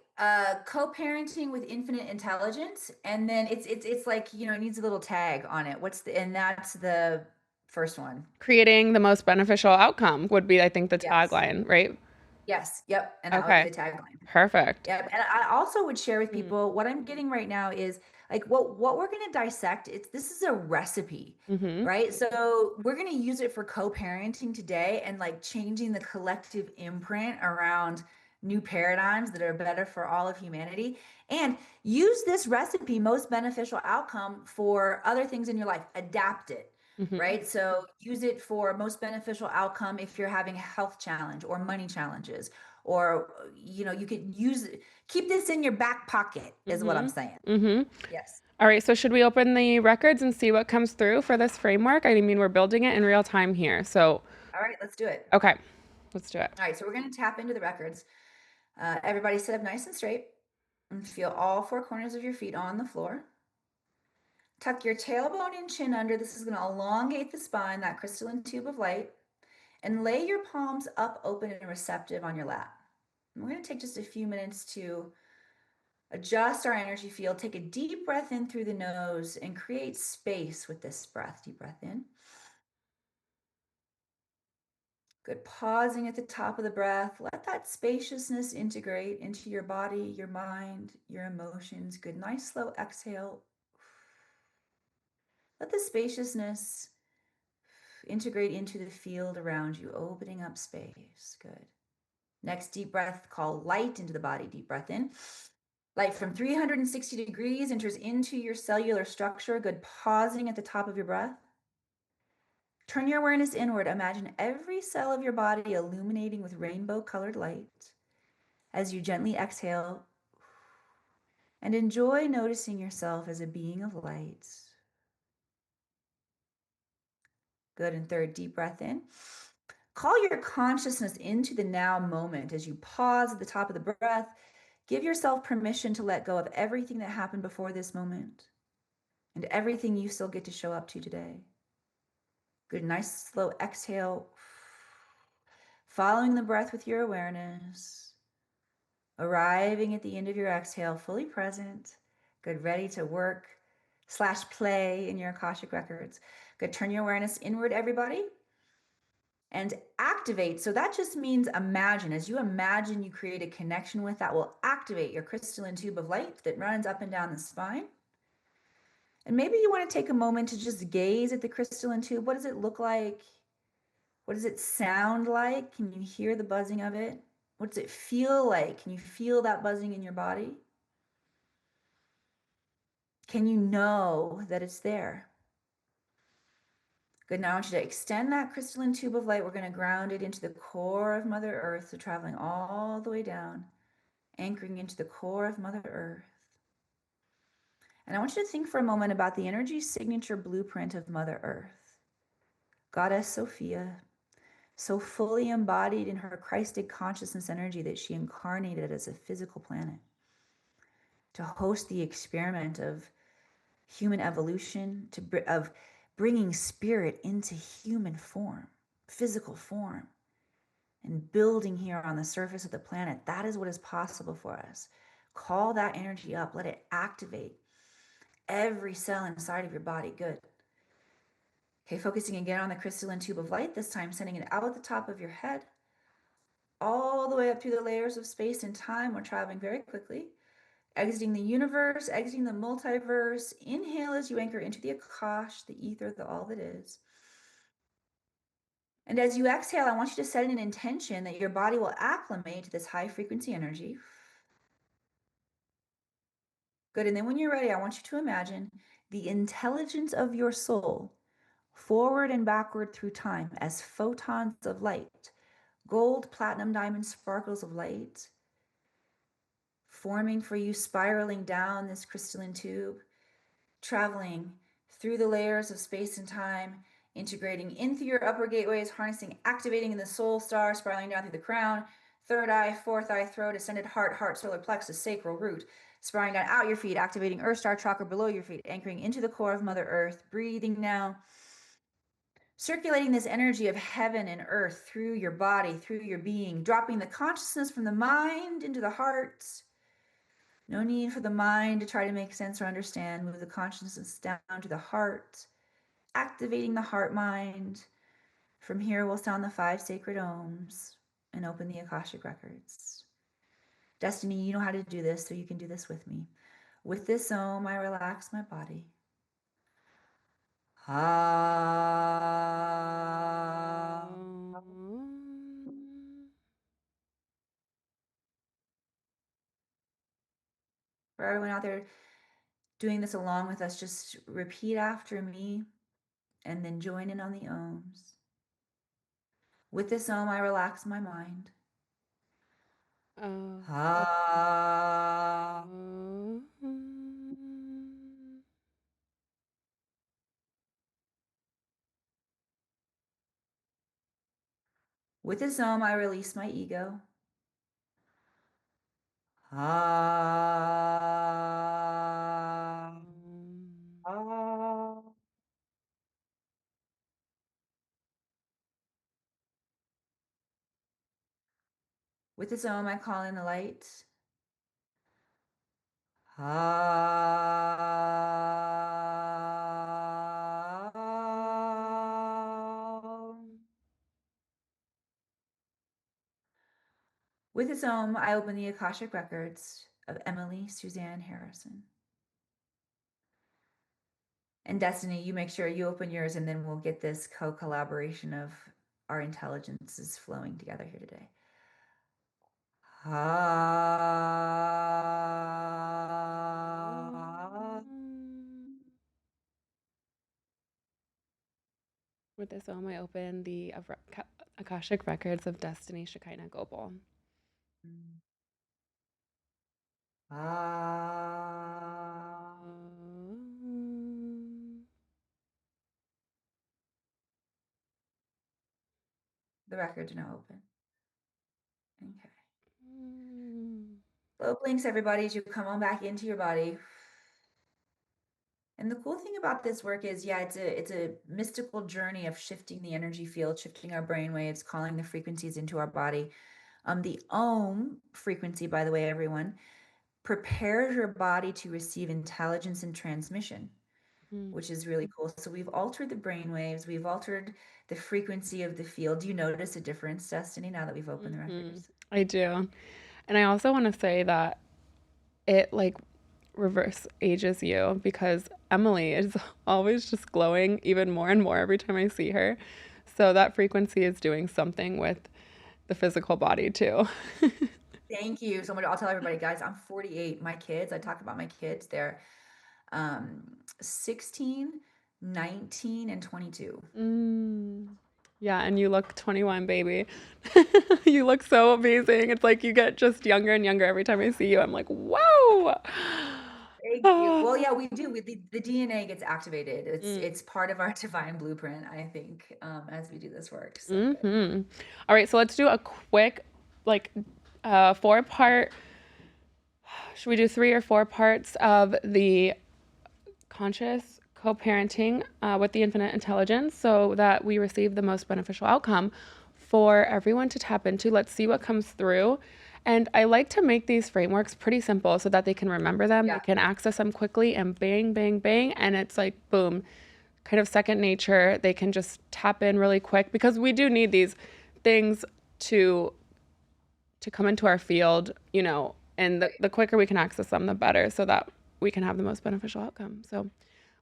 co-parenting with infinite intelligence, and then it's like, it needs a little tag on it. And that's the first one. Creating the most beneficial outcome would be, I think, the tagline, right? Yes. Yep. And that would be the tagline. Perfect. Yep. And I also would share with people what I'm getting right now is like what we're going to dissect. This is a recipe, right? So we're going to use it for co-parenting today and like changing the collective imprint around new paradigms that are better for all of humanity, and use this recipe, most beneficial outcome, for other things in your life. Adapt it. right? So use it for most beneficial outcome if you're having a health challenge or money challenges, or, you could keep this in your back pocket is what I'm saying. Yes. All right, so should we open the records and see what comes through for this framework? I mean, we're building it in real time here. So, All right, let's do it. okay, let's do it. All right, so we're going to tap into the records. Everybody sit up nice and straight and feel all four corners of your feet on the floor. Tuck your tailbone and chin under. This is going to elongate the spine, that crystalline tube of light, and lay your palms up, open, and receptive on your lap. And we're going to take just a few minutes to adjust our energy field. Take a deep breath in through the nose and create space with this breath. Deep breath in. Good. Pausing at the top of the breath. Let that spaciousness integrate into your body, your mind, your emotions. Good. Nice slow exhale. Let the spaciousness integrate into the field around you, opening up space. Good. Next deep breath, call light into the body. Deep breath in. Light from 360 degrees enters into your cellular structure. Good. Pausing at the top of your breath. Turn your awareness inward. Imagine every cell of your body illuminating with rainbow-colored light as you gently exhale, and enjoy noticing yourself as a being of light. Good. And third, deep breath in. Call your consciousness into the now moment as you pause at the top of the breath. Give yourself permission to let go of everything that happened before this moment and everything you still get to show up to today. Good. Nice slow exhale. Following the breath with your awareness. Arriving at the end of your exhale, fully present. Good. Ready to work / play in your Akashic Records. Good. Turn your awareness inward, everybody. And activate. So that just means imagine. As you imagine, you create a connection with that will activate your crystalline tube of light that runs up and down the spine. And maybe you want to take a moment to just gaze at the crystalline tube. What does it look like? What does it sound like? Can you hear the buzzing of it? What does it feel like? Can you feel that buzzing in your body? Can you know that it's there? Good. Now I want you to extend that crystalline tube of light. We're going to ground it into the core of Mother Earth, so traveling all the way down, anchoring into the core of Mother Earth. And I want you to think for a moment about the energy signature blueprint of Mother Earth. Goddess Sophia, so fully embodied in her Christic consciousness energy that she incarnated as a physical planet to host the experiment of human evolution, of bringing spirit into human form, physical form, and building here on the surface of the planet. That is what is possible for us. Call that energy up. Let it activate every cell inside of your body. Good. Okay, focusing again on the crystalline tube of light, this time sending it out at the top of your head, all the way up through the layers of space and time. We're traveling very quickly. Exiting the universe, exiting the multiverse. Inhale as you anchor into the Akash, the ether, the all that is. And as you exhale, I want you to set an intention that your body will acclimate to this high frequency energy. Good. And then when you're ready, I want you to imagine the intelligence of your soul forward and backward through time as photons of light, gold, platinum, diamond sparkles of light, forming for you, spiraling down this crystalline tube, traveling through the layers of space and time, integrating in through your upper gateways, harnessing, activating in the soul star, spiraling down through the crown, third eye, fourth eye, throat, ascended heart, solar plexus, sacral root, spiraling down out your feet, activating earth star chakra below your feet, anchoring into the core of Mother Earth, breathing now, circulating this energy of heaven and earth through your body, through your being, dropping the consciousness from the mind into the heart. No need for the mind to try to make sense or understand. Move the consciousness down to the heart, activating the heart mind. From here, we'll sound the 5 sacred ohms and open the Akashic Records. Destiny, you know how to do this, so you can do this with me. With this ohm, I relax my body. Ah. For everyone out there doing this along with us, just repeat after me. And then join in on the ohms. With this ohm, I relax my mind. Ah. With this ohm, I release my ego. Ah. Ah. With this ohm, I call in the light. Ah. With its ohm, I open the Akashic Records of Emily Suzanne Harrison. And Destiny, you make sure you open yours, and then we'll get this co-collaboration of our intelligences flowing together here today. Ah. With this ohm, I open the Akashic Records of Destiny Shekinah Gopal. Ah. The records are now open. Okay. Slow blinks, everybody, as you come on back into your body. And the cool thing about this work is, yeah, it's a mystical journey of shifting the energy field, shifting our brain waves, calling the frequencies into our body. The Om frequency, by the way, everyone, prepares your body to receive intelligence and transmission, which is really cool. So we've altered the brain waves, we've altered the frequency of the field. Do you notice a difference, Destiny, now that we've opened the records? I do. And I also want to say that it like reverse ages you, because Emily is always just glowing even more and more every time I see her. So that frequency is doing something with the physical body too. Thank you so much. I'll tell everybody, guys, I'm 48. My kids, I talk about my kids, they're 16, 19, and 22. Yeah, and you look 21, baby. You look so amazing. It's like you get just younger and younger every time I see you. I'm like, whoa. Thank you. Well, yeah, we do. The DNA gets activated. It's part of our divine blueprint, I think, as we do this work. So good. All right, so let's do a quick, like, 4-part. Should we do 3 or 4 parts of the conscious co-parenting with the infinite intelligence, so that we receive the most beneficial outcome for everyone to tap into? Let's see what comes through. And I like to make these frameworks pretty simple so that they can remember them, they can access them quickly, and bang, bang, bang. And it's like, boom, kind of second nature. They can just tap in really quick, because we do need these things to come into our field, you know, and the quicker we can access them, the better, so that we can have the most beneficial outcome. So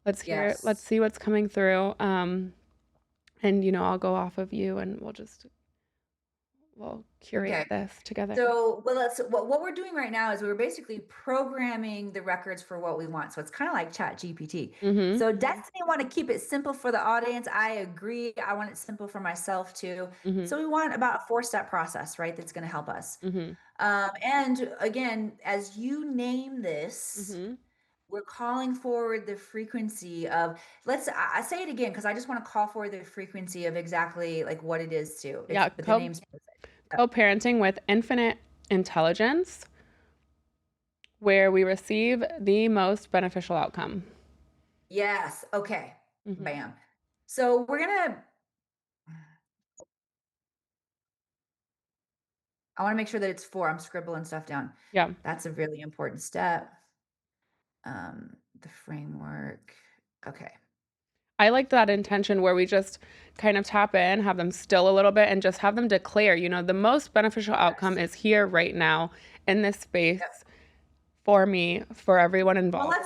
let's hear it. Let's see what's coming through. And, you know, I'll go off of you, and we'll curate this together. So, well, what we're doing right now is we're basically programming the records for what we want. So it's kind of like Chat GPT. So Destiny want to keep it simple for the audience. I agree. I want it simple for myself too. So we want about a 4-step process, right? That's going to help us. And again, as you name this, we're calling forward the frequency of, I say it again, because I just want to call forward the frequency of exactly like what it is too. Yeah, but the name's co-parenting with infinite intelligence, where we receive the most beneficial outcome. Yes. Okay. Bam. So we're gonna, I want to make sure that it's 4. I'm scribbling stuff down. Yeah. That's a really important step. The framework. Okay. I like that intention where we just kind of tap in, have them still a little bit, and just have them declare, you know, the most beneficial outcome is here right now in this space for me, for everyone involved. Well,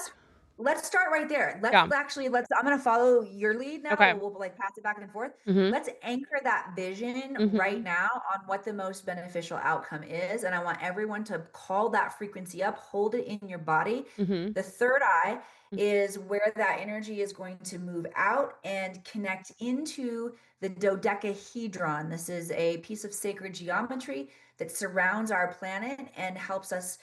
let's start right there. Yeah. I'm going to follow your lead now. Okay. We'll like pass it back and forth. Mhm. Let's anchor that vision right Mhm. now on what the most beneficial outcome is. And I want everyone to call that frequency up, hold it in your body. Mhm. The third eye Mhm. is where that energy is going to move out and connect into the dodecahedron. This is a piece of sacred geometry that surrounds our planet and helps us.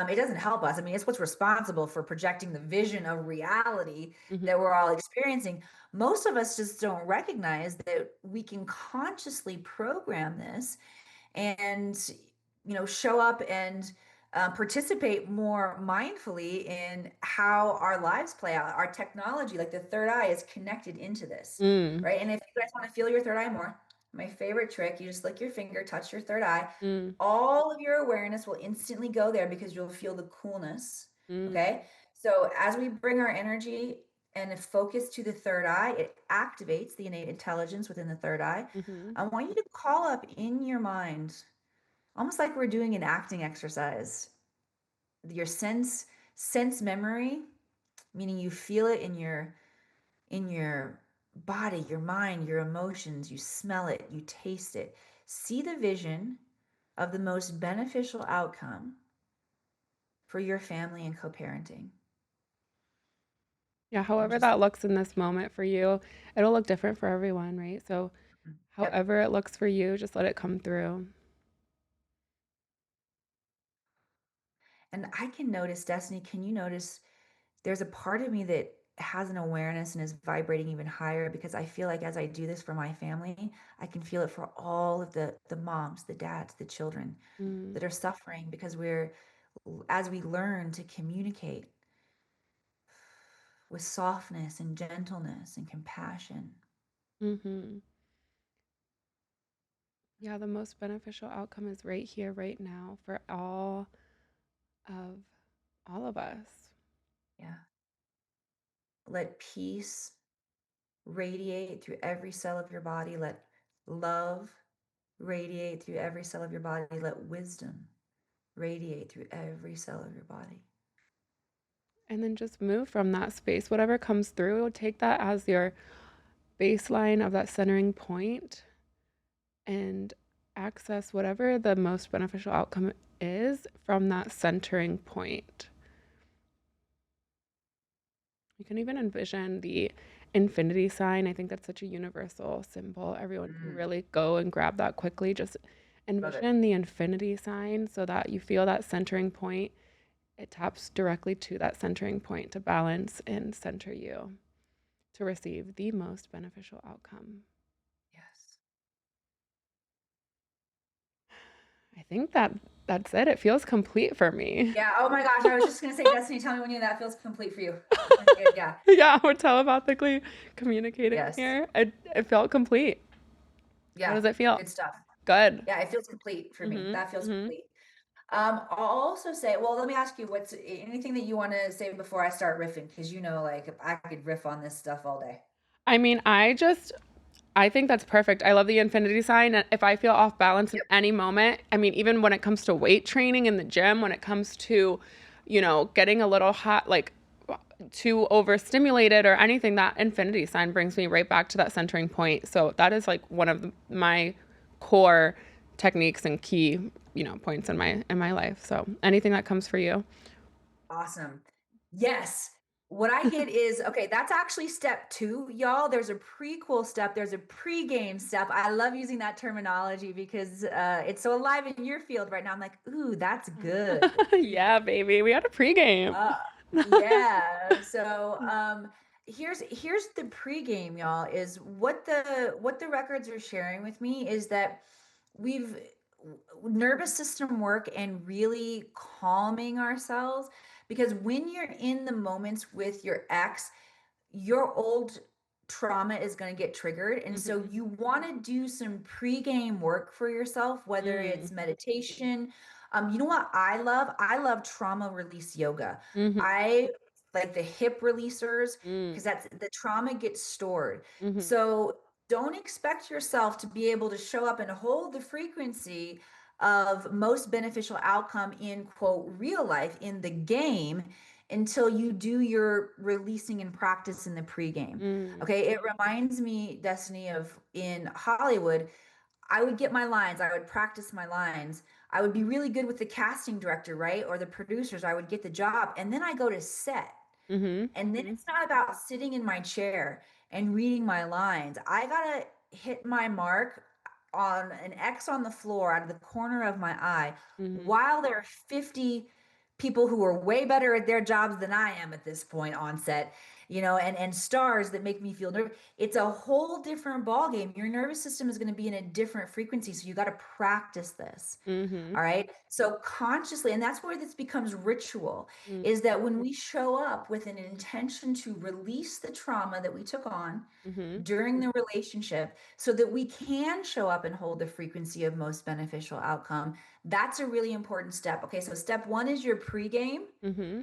It doesn't help us. I mean, it's what's responsible for projecting the vision of reality Mhm. that we're all experiencing. Most of us just don't recognize that we can consciously program this and, show up and participate more mindfully in how our lives play out. Our technology, like the third eye, is connected into this, Mm. right? And if you guys want to feel your third eye more, my favorite trick, you just lick your finger, touch your third eye. Mm. All of your awareness will instantly go there because you'll feel the coolness. Mm. Okay. So as we bring our energy and focus to the third eye, it activates the innate intelligence within the third eye. Mhm. I want you to call up in your mind, almost like we're doing an acting exercise, your sense memory, meaning you feel it in your body, your mind, your emotions, you smell it, you taste it. See the vision of the most beneficial outcome for your family and co-parenting. Yeah, And however just that looks in this moment for you, it'll look different for everyone, right? So, yep. however it looks for you, just let it come through. And I can notice, Destiny, can you notice there's a part of me that has an awareness and is vibrating even higher because I feel like as I do this for my family, I can feel it for all of the moms, the dads, the children Mm. that are suffering because as we learn to communicate with softness and gentleness and compassion. Mhm. Yeah, the most beneficial outcome is right here, right now for of all of us. Yeah. Let peace radiate through every cell of your body. Let love radiate through every cell of your body. Let wisdom radiate through every cell of your body. And then just move from that space. Whatever comes through, take that as your baseline of that centering point and access whatever the most beneficial outcome is from that centering point. You can even envision the infinity sign. I think that's such a universal symbol. Everyone can really go and grab that quickly. Just Love it. envision the infinity sign so that you feel that centering point. It taps directly to that centering point to balance and center you to receive the most beneficial outcome. Yes. I think that's it. It feels complete for me. Yeah. Oh my gosh. I was just going to say, Destiny, tell me when that feels complete for you. Okay, yeah. Yeah, we're telepathically communicating Yes. here. It felt complete. How Yeah. does it feel? Good stuff. Good. Yeah. It feels complete for me. Mhm. That feels Mhm. complete. I'll also say, well, let me ask you what's anything that you want to say before I start riffing? Because like I could riff on this stuff all day. I mean, I think that's perfect. I love the infinity sign. And if I feel off balance in Yep. any moment, I mean, even when it comes to weight training in the gym, when it comes to, getting a little hot, like too overstimulated or anything, that infinity sign brings me right back to that centering point. So that is like one of my core techniques and key, points in my life. So anything that comes for you. Awesome. Yes. What I get is okay, that's actually step 2, y'all. There's a prequel step, there's a pregame step. I love using that terminology because it's so alive in your field right now. I'm like, ooh, that's good. Yeah, baby. We had a pregame. Uh, yeah. So here's the pregame, y'all, is what the records are sharing with me is that we've nervous system work and really calming ourselves because when you're in the moments with your ex, your old trauma is going to get triggered. And so Mhm. you want to do some pre-game work for yourself, whether it's Mm. meditation. You know what I love? I love trauma release yoga. Mhm. I like the hip releasers Mm. because that's the trauma gets stored. Mhm. So don't expect yourself to be able to show up and hold the frequency of most beneficial outcome in quote real life in the game until you do your releasing and practice in the pregame. Okay. It reminds me, Destiny, of in Hollywood, I would get my lines, I would practice my lines. I would be really good with the casting director, right? Or the producers. I would get the job. And then I go to set. And then it's not about sitting in my chair and reading my lines. I got to hit my mark on an X on the floor out of the corner of my eye while there are 50 people who are way better at their jobs than I am at this point on set, and stars that make me feel nervous. It's a whole different ballgame. Your nervous system is going to be in a different frequency. So you got to practice this. All right. So consciously, and that's where this becomes ritual, is that when we show up with an intention to release the trauma that we took on during the relationship so that we can show up and hold the frequency of most beneficial outcome. That's a really important step. Okay, so step 1 is your pregame,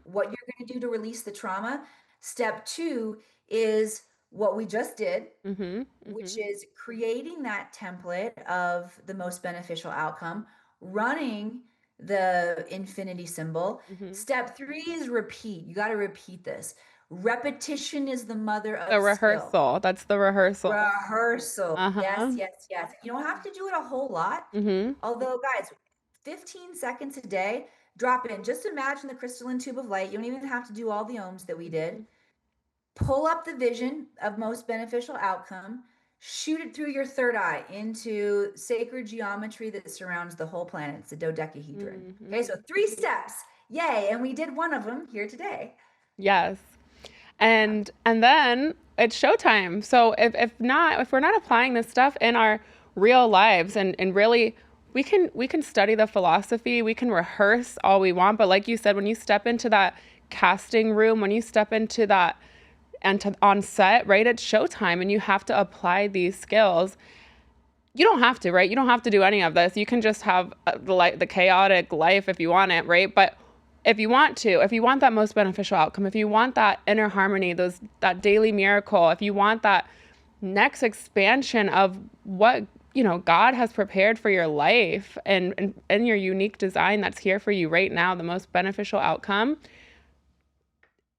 what you're going to do to release the trauma. Step 2 is what we just did, which is creating that template of the most beneficial outcome, running the infinity symbol. Step 3 is repeat. You got to repeat this. Repetition is the mother of The rehearsal. skill. That's the rehearsal. Yes, yes, yes. You don't have to do it a whole lot. Although, guys, 15 seconds a day, drop in. Just imagine the crystalline tube of light. You don't even have to do all the ohms that we did. Pull up the vision of most beneficial outcome. Shoot it through your third eye into sacred geometry that surrounds the whole planet. It's a dodecahedron. Okay, so 3 steps. Yay, and we did one of them here today. Yes. And then it's showtime. So if we're not applying this stuff in our real lives and really we can study the philosophy, we can rehearse all we want, but like you said, when you step into that casting room, when you step into that on set, right, it's showtime and you have to apply these skills. You don't have to, right? You don't have to do any of this. You can just have the chaotic life if you want it, right? But if you want that most beneficial outcome, if you want that inner harmony, that daily miracle, if you want that next expansion of what, God has prepared for your life and your unique design that's here for you right now, the most beneficial outcome,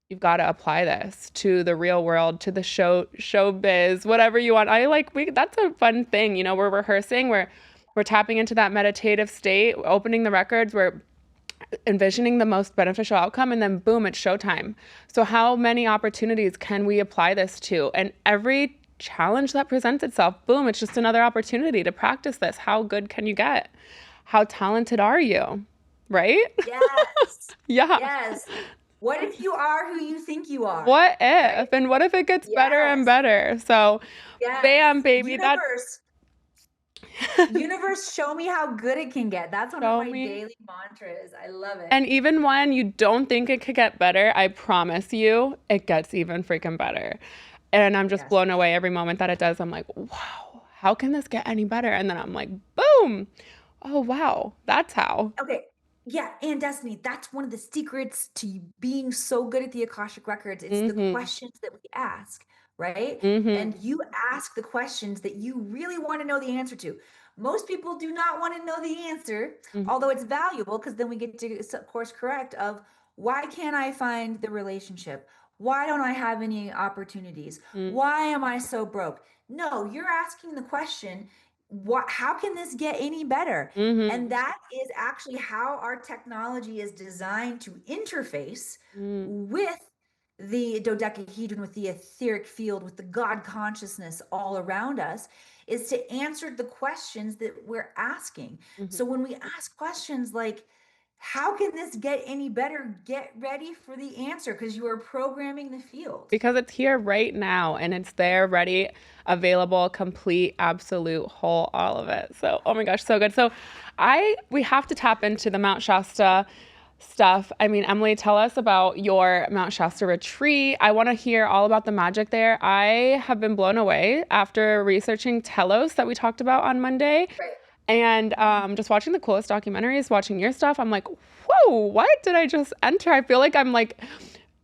you've got to apply this to the real world, to the showbiz, whatever you want. That's a fun thing. We're rehearsing, we're tapping into that meditative state, opening the records, we're envisioning the most beneficial outcome, and then boom, it's showtime. So how many opportunities can we apply this to? And every challenge that presents itself, boom, it's just another opportunity to practice this. How good can you get? How talented are you? Right? Yes. Yeah. Yes. What if you are who you think you are? What if? Right? And what if it gets better and better? So bam, baby. Universe, show me how good it can get. That's one of my daily mantras. I love it. And even when you don't think it could get better, I promise you, it gets even freaking better. And I'm just blown away every moment that it does. I'm like, wow, how can this get any better? And then I'm like, boom. Oh, wow. That's how. Okay. Yeah. And Destiny, that's one of the secrets to being so good at the Akashic Records. It's the questions that we ask. Right? And you ask the questions that you really want to know the answer to. Most people do not want to know the answer, although it's valuable because then we get to course correct of why can't I find the relationship? Why don't I have any opportunities? Why am I so broke? No, you're asking the question, how can this get any better? And that is actually how our technology is designed to interface with the dodecahedron, with the etheric field, with the God consciousness all around us, is to answer the questions that we're asking. So when we ask questions like, how can this get any better? Get ready for the answer because you are programming the field. Because it's here right now and it's there, ready, available, complete, absolute, whole, all of it. So, oh my gosh, so good. So we have to tap into the Mount Shasta stuff. I mean, Emily, tell us about your Mount Shasta retreat. I want to hear all about the magic there. I have been blown away after researching Telos that we talked about on Monday. Right. And just watching the coolest documentaries, watching your stuff, I'm like, whoa, what did I just enter? I feel like I'm like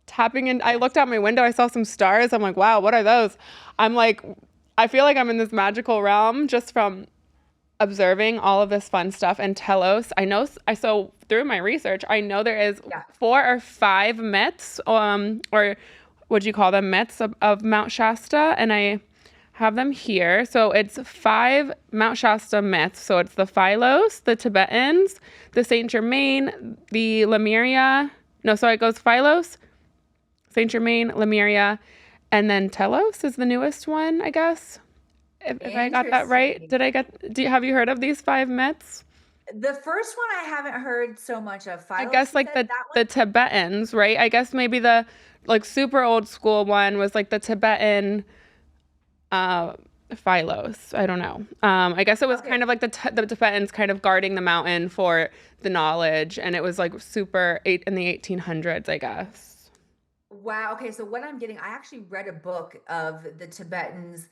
tapping in. I looked out my window, I saw some stars. I'm like, wow, what are those? I'm like, I feel like I'm in this magical realm just from observing all of this fun stuff. And Telos, I know, I so through my research, I know there is Yeah. 4 or 5 myths, or would you call them myths of Mount Shasta? And I have them here. So it's 5 Mount Shasta myths. So it's the Philos, the Tibetans, the Saint Germain, the Lemuria. No, so it goes Philos, Saint Germain, Lemuria, and then Telos is the newest one, I guess. If I got that right, have you heard of these 5 myths? The first one I haven't heard so much of. I Philos, guess you like said that the one? Tibetans, right? I guess maybe the like super old school one was like the Tibetan Philos. I don't know. I guess it was Okay. kind of like the Tibetans kind of guarding the mountain for the knowledge, and it was like super in the 1800s, I guess. Wow. Okay. So what I'm getting, I actually read a book of the Tibetans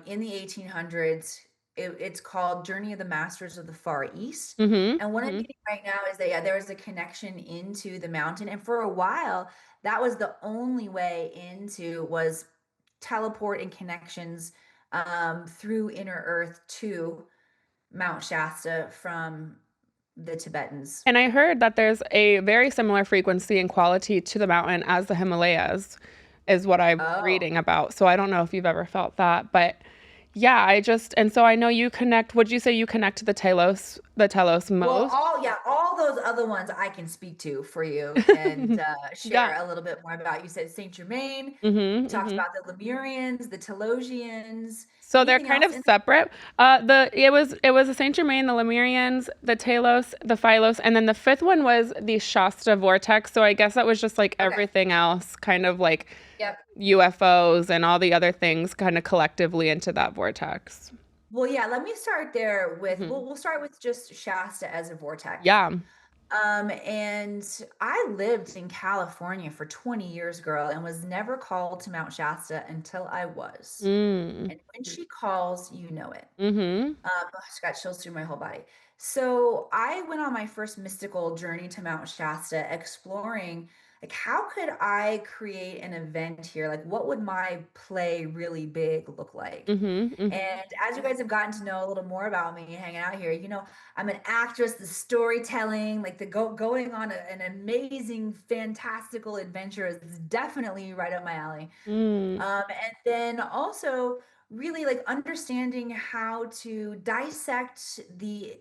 in the 1800s. It's called Journey of the Masters of the Far East. Mm-hmm. And what I'm Mm-hmm. getting right now is that, yeah, there was a connection into the mountain. And for a while, that was the only way into was teleport and connections through inner earth to Mount Shasta from the Tibetans. And I heard that there's a very similar frequency and quality to the mountain as the Himalayas, is what I was Oh. reading about. So I don't know if you've ever felt that, but yeah, and so I know you connect, would you say you connect to the Telos Well, most? all those other ones I can speak to for you and Yeah. share a little bit more about. You said Saint Germain, Mm-hmm. talked Mm-hmm. about the Lemurians, the Telosians. So they're Anything kind else of in separate. It was the Saint Germain, the Lemurians, the Talos, the Philos, and then the 5th one was the Shasta vortex. So I guess that was just like there? Okay. everything else, kind of like Yep. UFOs and all the other things kind of collectively into that vortex. Well, yeah, let me start there with Hmm. we'll start with just Shasta as a vortex. Yeah. And I lived in California for 20 years, girl, and was never called to Mount Shasta until I was. Mm. And when she calls, you know it. Mm-hmm. Oh, I just got chills through my whole body. So I went on my first mystical journey to Mount Shasta, exploring like how could I create an event here? Like what would my play really big look like? Mm-hmm. Mm-hmm. And as you guys have gotten to know a little more about me hanging out here, I'm an actress, the storytelling, like the going on an amazing, fantastical adventure is definitely right up my alley. Mm. And then also really like understanding how to dissect the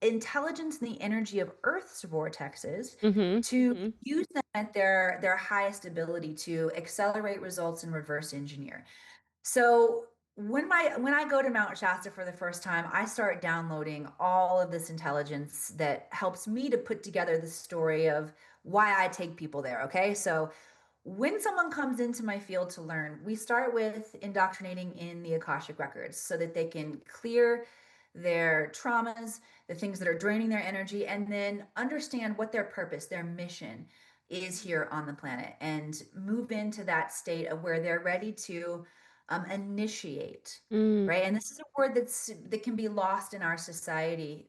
intelligence and the energy of Earth's vortexes Mm-hmm. to Mm-hmm. use them at their highest ability to accelerate results and reverse engineer. So when I go to Mount Shasta for the first time, I start downloading all of this intelligence that helps me to put together the story of why I take people there. Okay. So when someone comes into my field to learn, we start with indoctrinating in the Akashic Records so that they can clear their traumas, the things that are draining their energy, and then understand what their purpose, their mission is here on the planet and move into that state of where they're ready to initiate, Mm. right? And this is a word that can be lost in our society.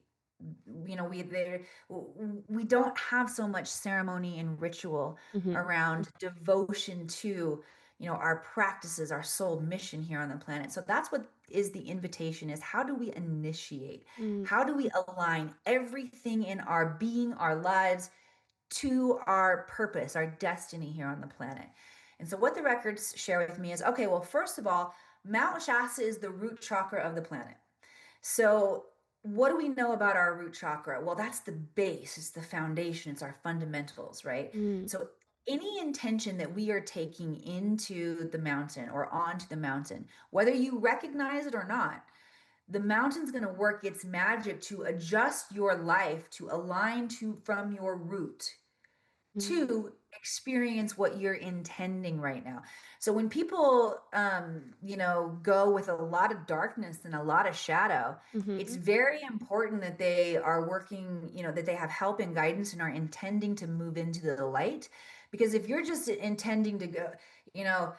We don't have so much ceremony and ritual Mm-hmm. around devotion to our practices, our soul mission here on the planet. So that's what is the invitation: is how do we initiate, Mm. how do we align everything in our being, our lives, to our purpose, our destiny here on the planet. And so what the records share with me is, okay, well, first of all, Mount Shasta is the root chakra of the planet. So what do we know about our root chakra? Well, that's the base, it's the foundation, it's our fundamentals, right? Mm. So any intention that we are taking into the mountain or onto the mountain, whether you recognize it or not, the mountain's going to work its magic to adjust your life to align to from your root Mm. to experience what you're intending right now. So when people go with a lot of darkness and a lot of shadow, it's Mm-hmm. very important that they are working, that they have help and guidance and are intending to move into the light. Because if you're just intending to go, you know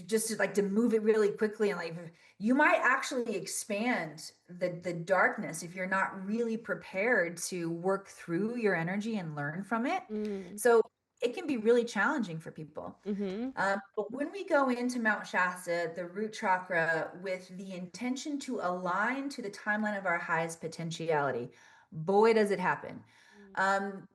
just to like to move it really quickly, and like you might actually expand the darkness if you're not really prepared to work through your energy and learn from it. Mm. So it can be really challenging for people. Mhm. But when we go into Mount Shasta, the root chakra, with the intention to align to the timeline of our highest potentiality, boy, does it happen. Um,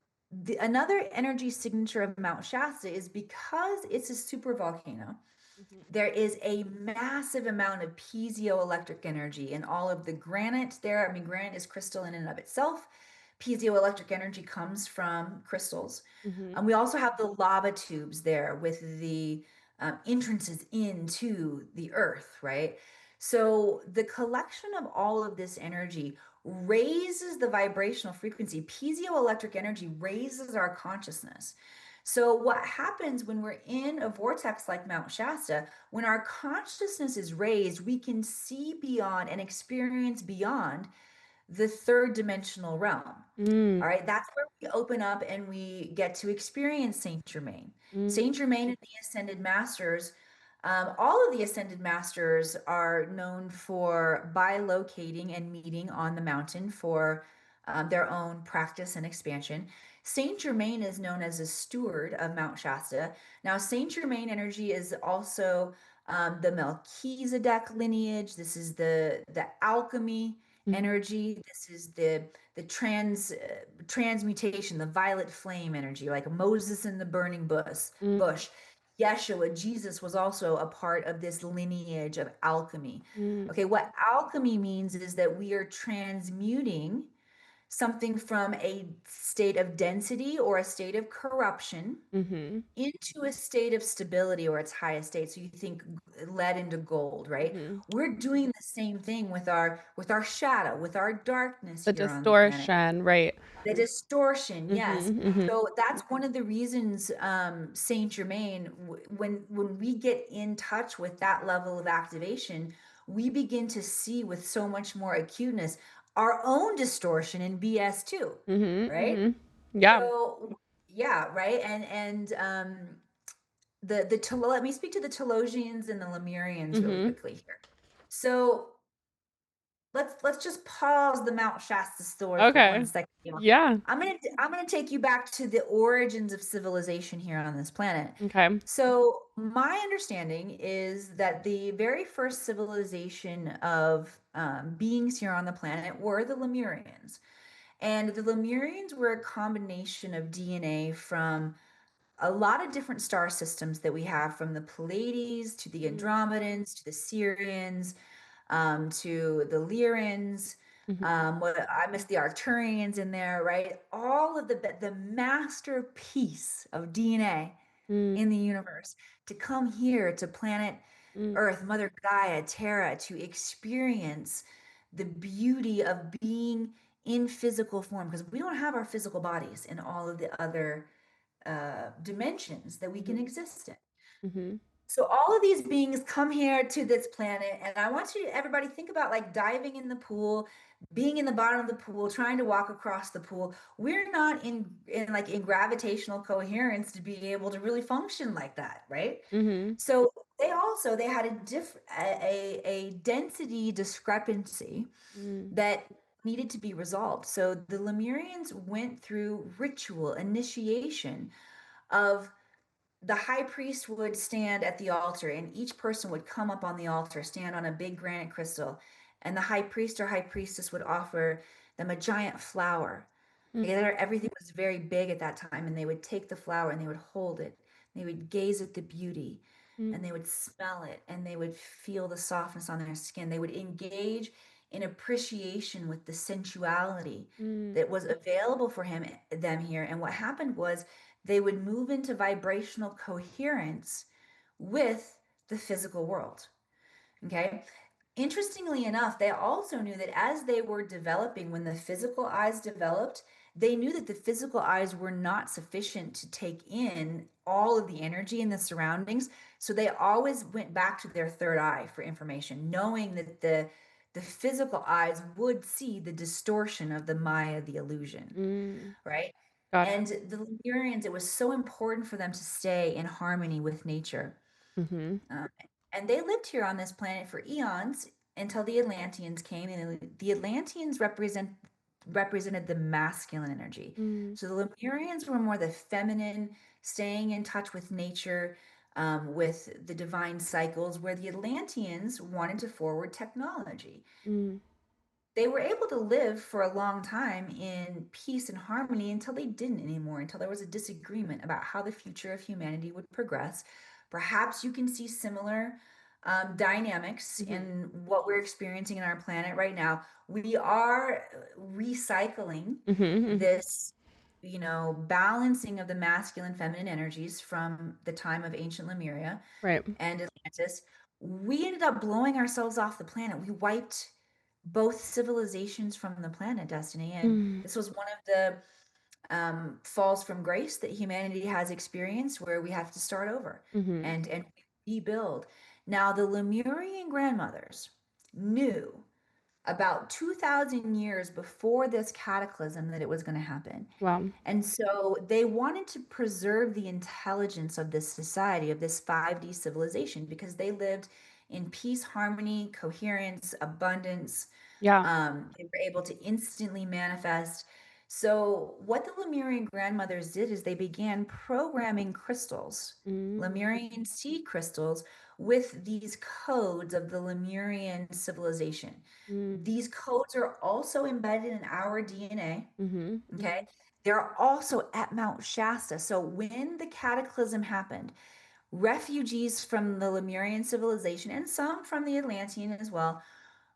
Another energy signature of Mount Shasta is because it's a super volcano. Mhm. There is a massive amount of piezoelectric energy in all of the granite there. I mean, granite is crystal in and of itself. Piezoelectric energy comes from crystals. Mhm. And we also have the lava tubes there with the entrances into the earth, right? So the collection of all of this energy raises the vibrational frequency. Piezoelectric energy raises our consciousness. So, what happens when we're in a vortex like Mount Shasta, when our consciousness is raised, we can see beyond and experience beyond the third dimensional realm. Mm. All right, that's where we open up and we get to experience Saint Germain. Mm. Saint Germain and the Ascended Masters, all of the Ascended Masters are known for bilocating and meeting on the mountain for their own practice and expansion. Saint Germain is known as a steward of Mount Shasta. Now, Saint Germain energy is also the Melchizedek lineage. This is the alchemy Mhm. energy. This is the transmutation, the violet flame energy, like Moses in the burning bush. Mm. Bush. Yeshua, Jesus was also a part of this lineage of alchemy. Mm. Okay, what alchemy means is that we are transmuting something from a state of density or a state of corruption Mhm. into a state of stability or its highest state. So you think lead into gold, right? Mhm. We're doing the same thing with our shadow, with our darkness The here on the planet. distortion, right. The distortion, yes. Mhm. Mhm. So that's one of the reasons Saint Germain, when we get in touch with that level of activation, we begin to see with so much more acuteness our own distortion and BS too, Mhm. right? Mhm. Yeah. So yeah, right. Let me speak to the Telosians and the Lemurians really Mhm. quickly here. So let's just pause the Mount Shasta story for one Okay. second. Yeah. I'm gonna take you back to the origins of civilization here on this planet. Okay. So my understanding is that the very first civilization of beings here on the planet were the Lemurians, and the Lemurians were a combination of DNA from a lot of different star systems that we have, from the Pleiades to the Mm. Andromedans to the Sirians, to the Lyrans. Mhm. What I missed, the Arcturians in there, right? All of the masterpiece of DNA Mm. in the universe to come here to planet Mm. Earth, Mother Gaia, Terra, to experience the beauty of being in physical form, because we don't have our physical bodies in all of the other dimensions that we can Mhm. exist in. Mhm. So all of these beings come here to this planet, and I want you to everybody think about like diving in the pool, being in the bottom of the pool, trying to walk across the pool. We're not in gravitational coherence to be able to really function like that, right? Mhm. So they had a density discrepancy Mm. that needed to be resolved. So the Lemurians went through ritual initiation of, the high priest would stand at the altar, and each person would come up on the altar, stand on a big granite crystal, and the high priest or high priestess would offer them a giant flower. Mhm. Everything was very big at that time, and they would take the flower and they would hold it. They would gaze at the beauty, and Mm. they would smell it, and they would feel the softness on their skin. They would engage in appreciation with the sensuality Mm. that was available for them here. And what happened was they would move into vibrational coherence with the physical world. Okay. Interestingly enough, they also knew that as they were developing, when the physical eyes developed, they knew that the physical eyes were not sufficient to take in all of the energy in the surroundings. So they always went back to their third eye for information, knowing that the physical eyes would see the distortion of the Maya, the illusion, Mm. right? Got it. And the Lemurians, it was so important for them to stay in harmony with nature. Mhm. Um, and they lived here on this planet for eons until the Atlanteans came. And the Atlanteans represent represented the masculine energy. Mm. So the Lemurians were more the feminine, staying in touch with nature, with the divine cycles, where the Atlanteans wanted to forward technology. Mm. They were able to live for a long time in peace and harmony until they didn't anymore, until there was a disagreement about how the future of humanity would progress. Perhaps you can see similar dynamics Mhm. in what we're experiencing in our planet right now. We are recycling Mhm. Mhm. this, balancing of the masculine feminine energies from the time of ancient Lemuria Right. and Atlantis. We ended up blowing ourselves off the planet. We wiped both civilizations from the planet, Destiny. And Mm. this was one of the falls from grace that humanity has experienced, where we have to start over Mhm. and rebuild. Now, the Lemurian grandmothers knew about 2,000 years before this cataclysm that it was going to happen. Wow. And so they wanted to preserve the intelligence of this society, of this 5D civilization, because they lived in peace, harmony, coherence, abundance. Yeah. They were able to instantly manifest. So, what the Lemurian grandmothers did is they began programming crystals, Mm. Lemurian seed crystals, with these codes of the Lemurian civilization. Mm. These codes are also embedded in our DNA. Mhm. Okay. They're also at Mount Shasta. So when the cataclysm happened, refugees from the Lemurian civilization and some from the Atlantean as well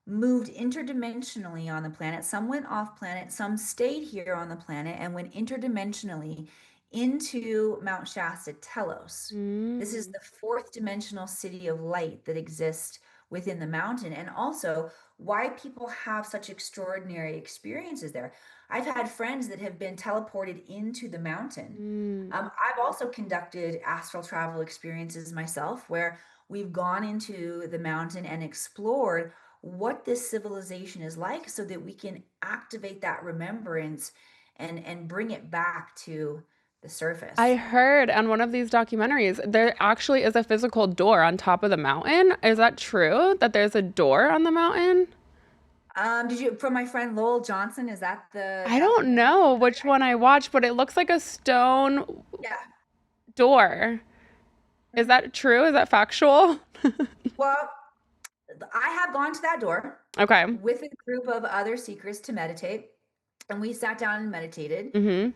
moved interdimensionally on the planet. Some went off planet, some stayed here on the planet and went interdimensionally into Mount Shasta, Telos. This is Mm. the fourth dimensional city of light that exists within the mountain, and also why people have such extraordinary experiences there. I've had friends that have been teleported into the mountain. Mm. I've also conducted astral travel experiences myself, where we've gone into the mountain and explored what this civilization is like, so that we can activate that remembrance and bring it back to the I surface. heard on one of these documentaries there actually is a physical door on top of the mountain. Is that true that there's a door on the mountain? Did you, from my friend Lowell Johnson, is that the I don't documentary? know which one I watched, but it looks like a stone Yeah. door. Is Mhm. that true? Is that factual? Well, I have gone to that door Okay. with a group of other seekers to meditate, and we sat down and meditated. Mhm.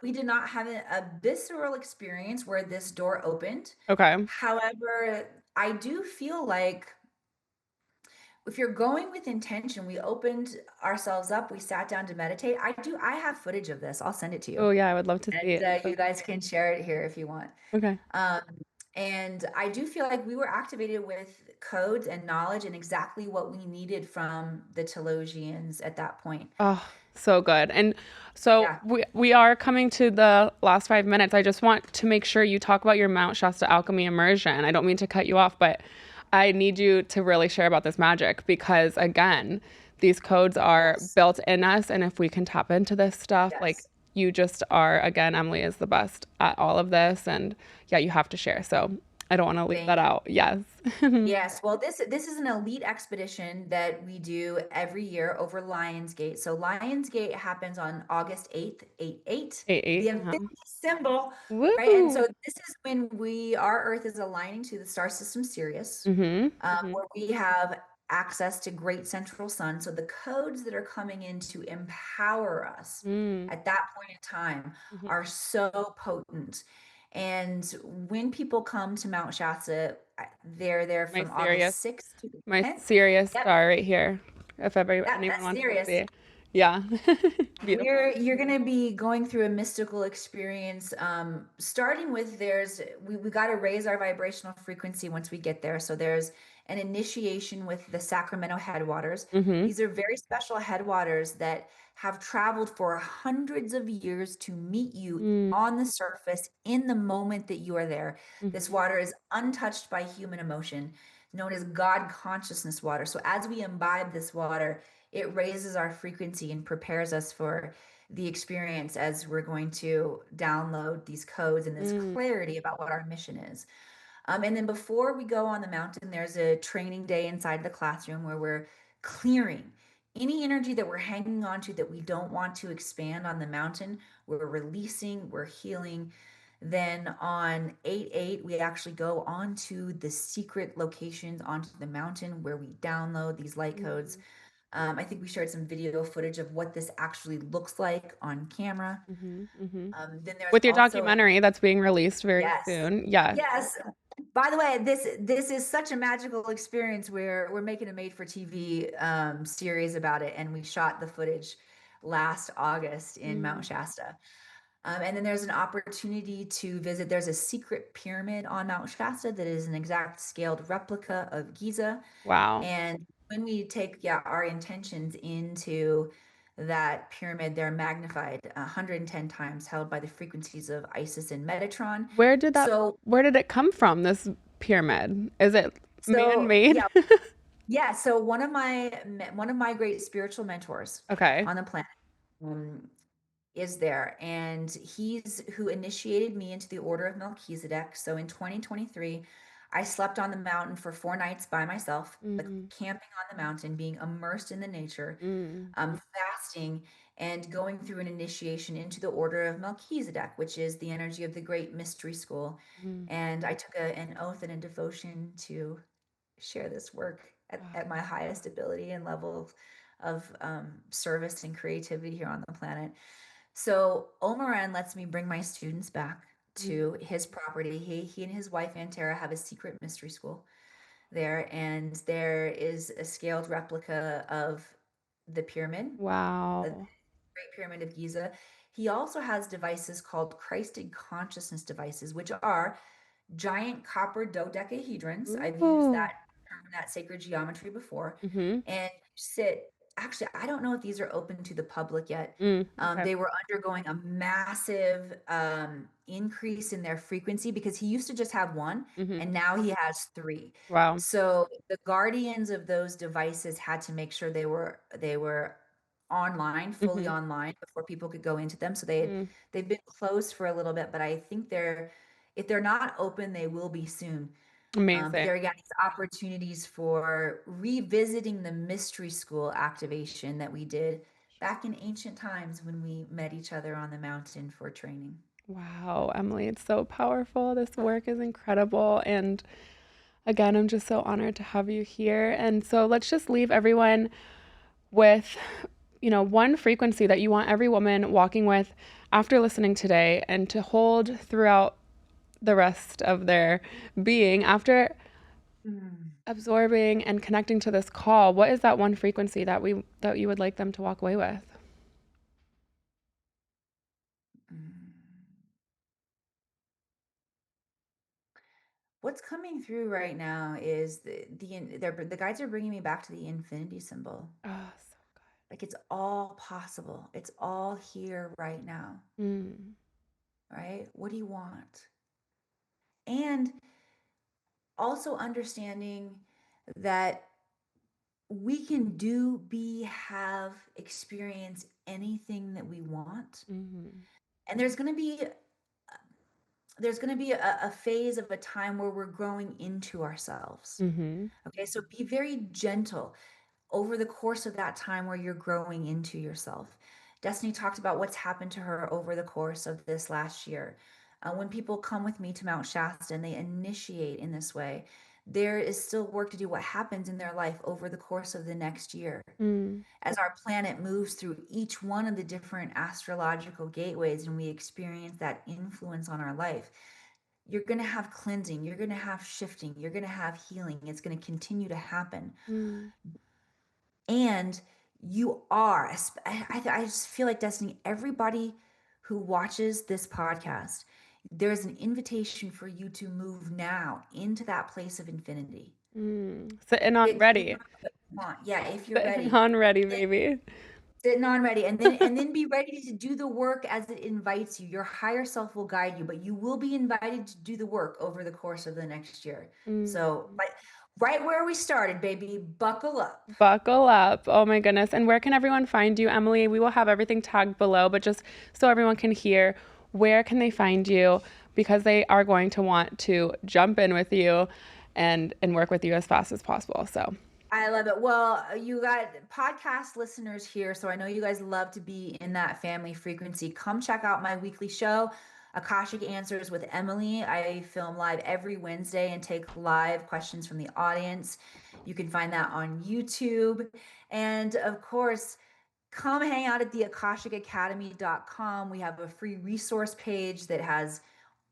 We did not have a visceral experience where this door opened. Okay. However, I do feel like if you're going with intention, we opened ourselves up, we sat down to meditate. I have footage of this. I'll send it to you. Oh yeah, I would love to see And it. you guys can share it here if you want. Okay. Um, and I do feel like we were activated with codes and knowledge and exactly what we needed from the Telosians at that point. Oh, so good. And so Yeah. we are coming to the last 5 minutes. I just want to make sure you talk about your Mount Shasta alchemy immersion. I don't mean to cut you off, but I need you to really share about this magic because again, these codes are Yes. built in us, and if we can tap into this stuff, like Yes. you just are, again, Emily is the best at all of this, and yeah, you have to share. So I don't want to leave that Thank you. out. Yes. Yes, well, this is an elite expedition that we do every year over Lionsgate. So Lionsgate happens on August 8th, 8/8, the 8/8. infinity symbol, right? And Woo. so this is when our Earth is aligning to the star system Sirius, Mhm. Mhm. where we have access to great central sun. So the codes that are coming in to empower us Mm. at that point in time Mhm. are so potent. And when people come to Mount Shasta, they're there My from serious August 6th to the My 10th. serious Yep, star right here. If anyone that's wants to serious. see. Yeah. Beautiful. You're going to be going through a mystical experience, starting with we got to raise our vibrational frequency once we get there. So there's an initiation with the Sacramento headwaters. Mhm. These are very special headwaters that have traveled for hundreds of years to meet you Mm. on the surface in the moment that you are there. This Mhm. water is untouched by human emotion, known as God consciousness water. So as we imbibe this water, it raises our frequency and prepares us for the experience as we're going to download these codes and this Mm. clarity about what our mission is. And then before we go on the mountain, there's a training day inside the classroom where we're clearing any energy that we're hanging on to that we don't want to expand on the mountain, we're releasing, we're healing. Then on 8/8, we actually go onto the secret locations onto the mountain where we download these light codes. I think we shared some video footage of what this actually looks like on camera. Then there's With your also, documentary that's being released very yes, soon. Yes. yes. By the way, this is such a magical experience where we're making a made-for-TV series about it, and we shot the footage last August in Mount Shasta. And then there's an opportunity to visit. There's a secret pyramid on Mount Shasta that is an exact scaled replica of Giza. Wow. And when we take, our intentions into that pyramid, they're magnified 110 times, held by the frequencies of Isis and Metatron. So, Where did it come from, this pyramid? Is it so man-made? yeah, yeah. So one of my great spiritual mentors Okay. on the planet um, is there, and he's who initiated me into the Order of Melchizedek. So in 2023, I slept on the mountain for 4 nights by myself, like Mm, camping on the mountain, being immersed in the nature, mm, fasting, and going through an initiation into the Order of Melchizedek, which is the energy of the Great Mystery School. mm. And I took an oath and a devotion to share this work at my highest ability and level of service and creativity here on the planet. So Omaran lets me bring my students back to his property. He and his wife Antera have a secret mystery school there, and there is a scaled replica of the pyramid, the Wow. Great Pyramid of Giza. He also has devices called Christed consciousness devices, which are giant copper dodecahedrons. I've used Ooh. that term, that sacred geometry before. Mm-hmm. And you sit, actually, I don't know if these are open to the public yet. Okay. They were undergoing a massive increase in their frequency because he used to just have one Mm-hmm. and now he has three. Wow. So the guardians of those devices had to make sure they were online, fully Mm-hmm. online before people could go into them. So Mm. they've been closed for a little bit, but I think if they're not open, they will be soon. But Amazing. there again, these opportunities for revisiting the mystery school activation that we did back in ancient times when we met each other on the mountain for training. Wow, Emily, it's so powerful. This work is incredible. And again, I'm just so honored to have you here. And so let's just leave everyone with, one frequency that you want every woman walking with after listening today and to hold throughout the rest of their being after absorbing and connecting to this call. What is that one frequency that you would like them to walk away with? What's coming through right now is the guides are bringing me back to the infinity symbol. Oh, so Like it's all possible. It's all here right now. good. Right? What do you want? And also understanding that we can do, be, have, experience anything that we want. And there's going to be a phase of a time where we're growing into ourselves. Okay, so be very gentle over the course of that time where you're growing into yourself. Destiny talked about what's happened to her over the course of this last year. When people come with me to Mount Shasta and they initiate in this way, there is still work to do. What happens in their life over the course of the next year as our planet moves through each one of the different astrological gateways and we experience that influence on our life. You're going to have cleansing, you're going to have shifting, you're going to have healing. It's going to continue to happen. And you are, I just feel like, Destiny, everybody who watches this podcast, there's an invitation for you to move now into that place of infinity. Sitting on ready. Yeah, if you're Sitting ready. on ready, baby. Sitting on ready, and then be ready to do the work as it invites you. Your higher self will guide you, but you will be invited to do the work over the course of the next year. So, like, right where we started, baby, buckle up. Buckle up. Oh my goodness. And where can everyone find you, Emily? We will have everything tagged below, but just so everyone can hear, where can they find you? Because they are going to want to jump in with you and work with you as fast as possible. So I love it. Well, you got podcast listeners here, so I know you guys love to be in that family frequency. Come check out my weekly show, Akashic Answers with Emily. I film live every Wednesday and take live questions from the audience. You can find that on YouTube. And of course, come hang out at the akashicacademy.com. We have a free resource page that has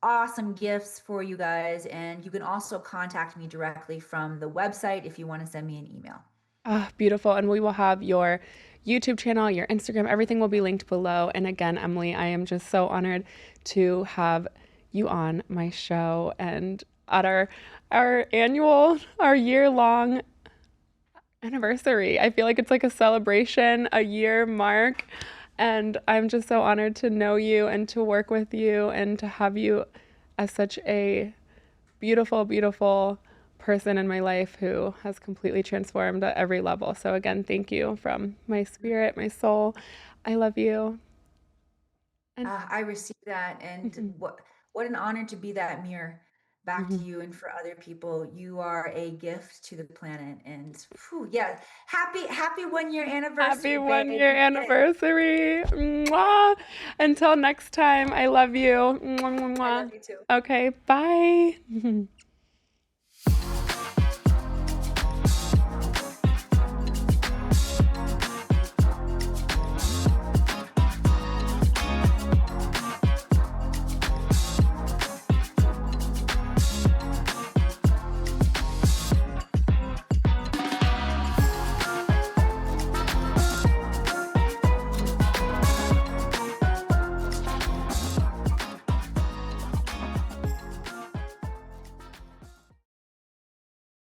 awesome gifts for you guys. And you can also contact me directly from the website if you want to send me an email. Ah, beautiful. And we will have your YouTube channel, your Instagram, everything will be linked below. And again, Emily, I am just so honored to have you on my show and at our annual, our year-long anniversary. I feel like it's like a celebration, a year mark. And I'm just so honored to know you and to work with you and to have you as such a beautiful, beautiful person in my life who has completely transformed at every level. So again, thank you from my spirit, my soul. I love you. And I received that, and what an honor to be that mirror back to you and for other people. You are a gift to the planet, and whew, yeah, happy 1 year happy anniversary, babe. 1 year You did it. anniversary. Mwah. Until next time, I love you. Mwah, mwah, I mwah. love you too. Okay, bye.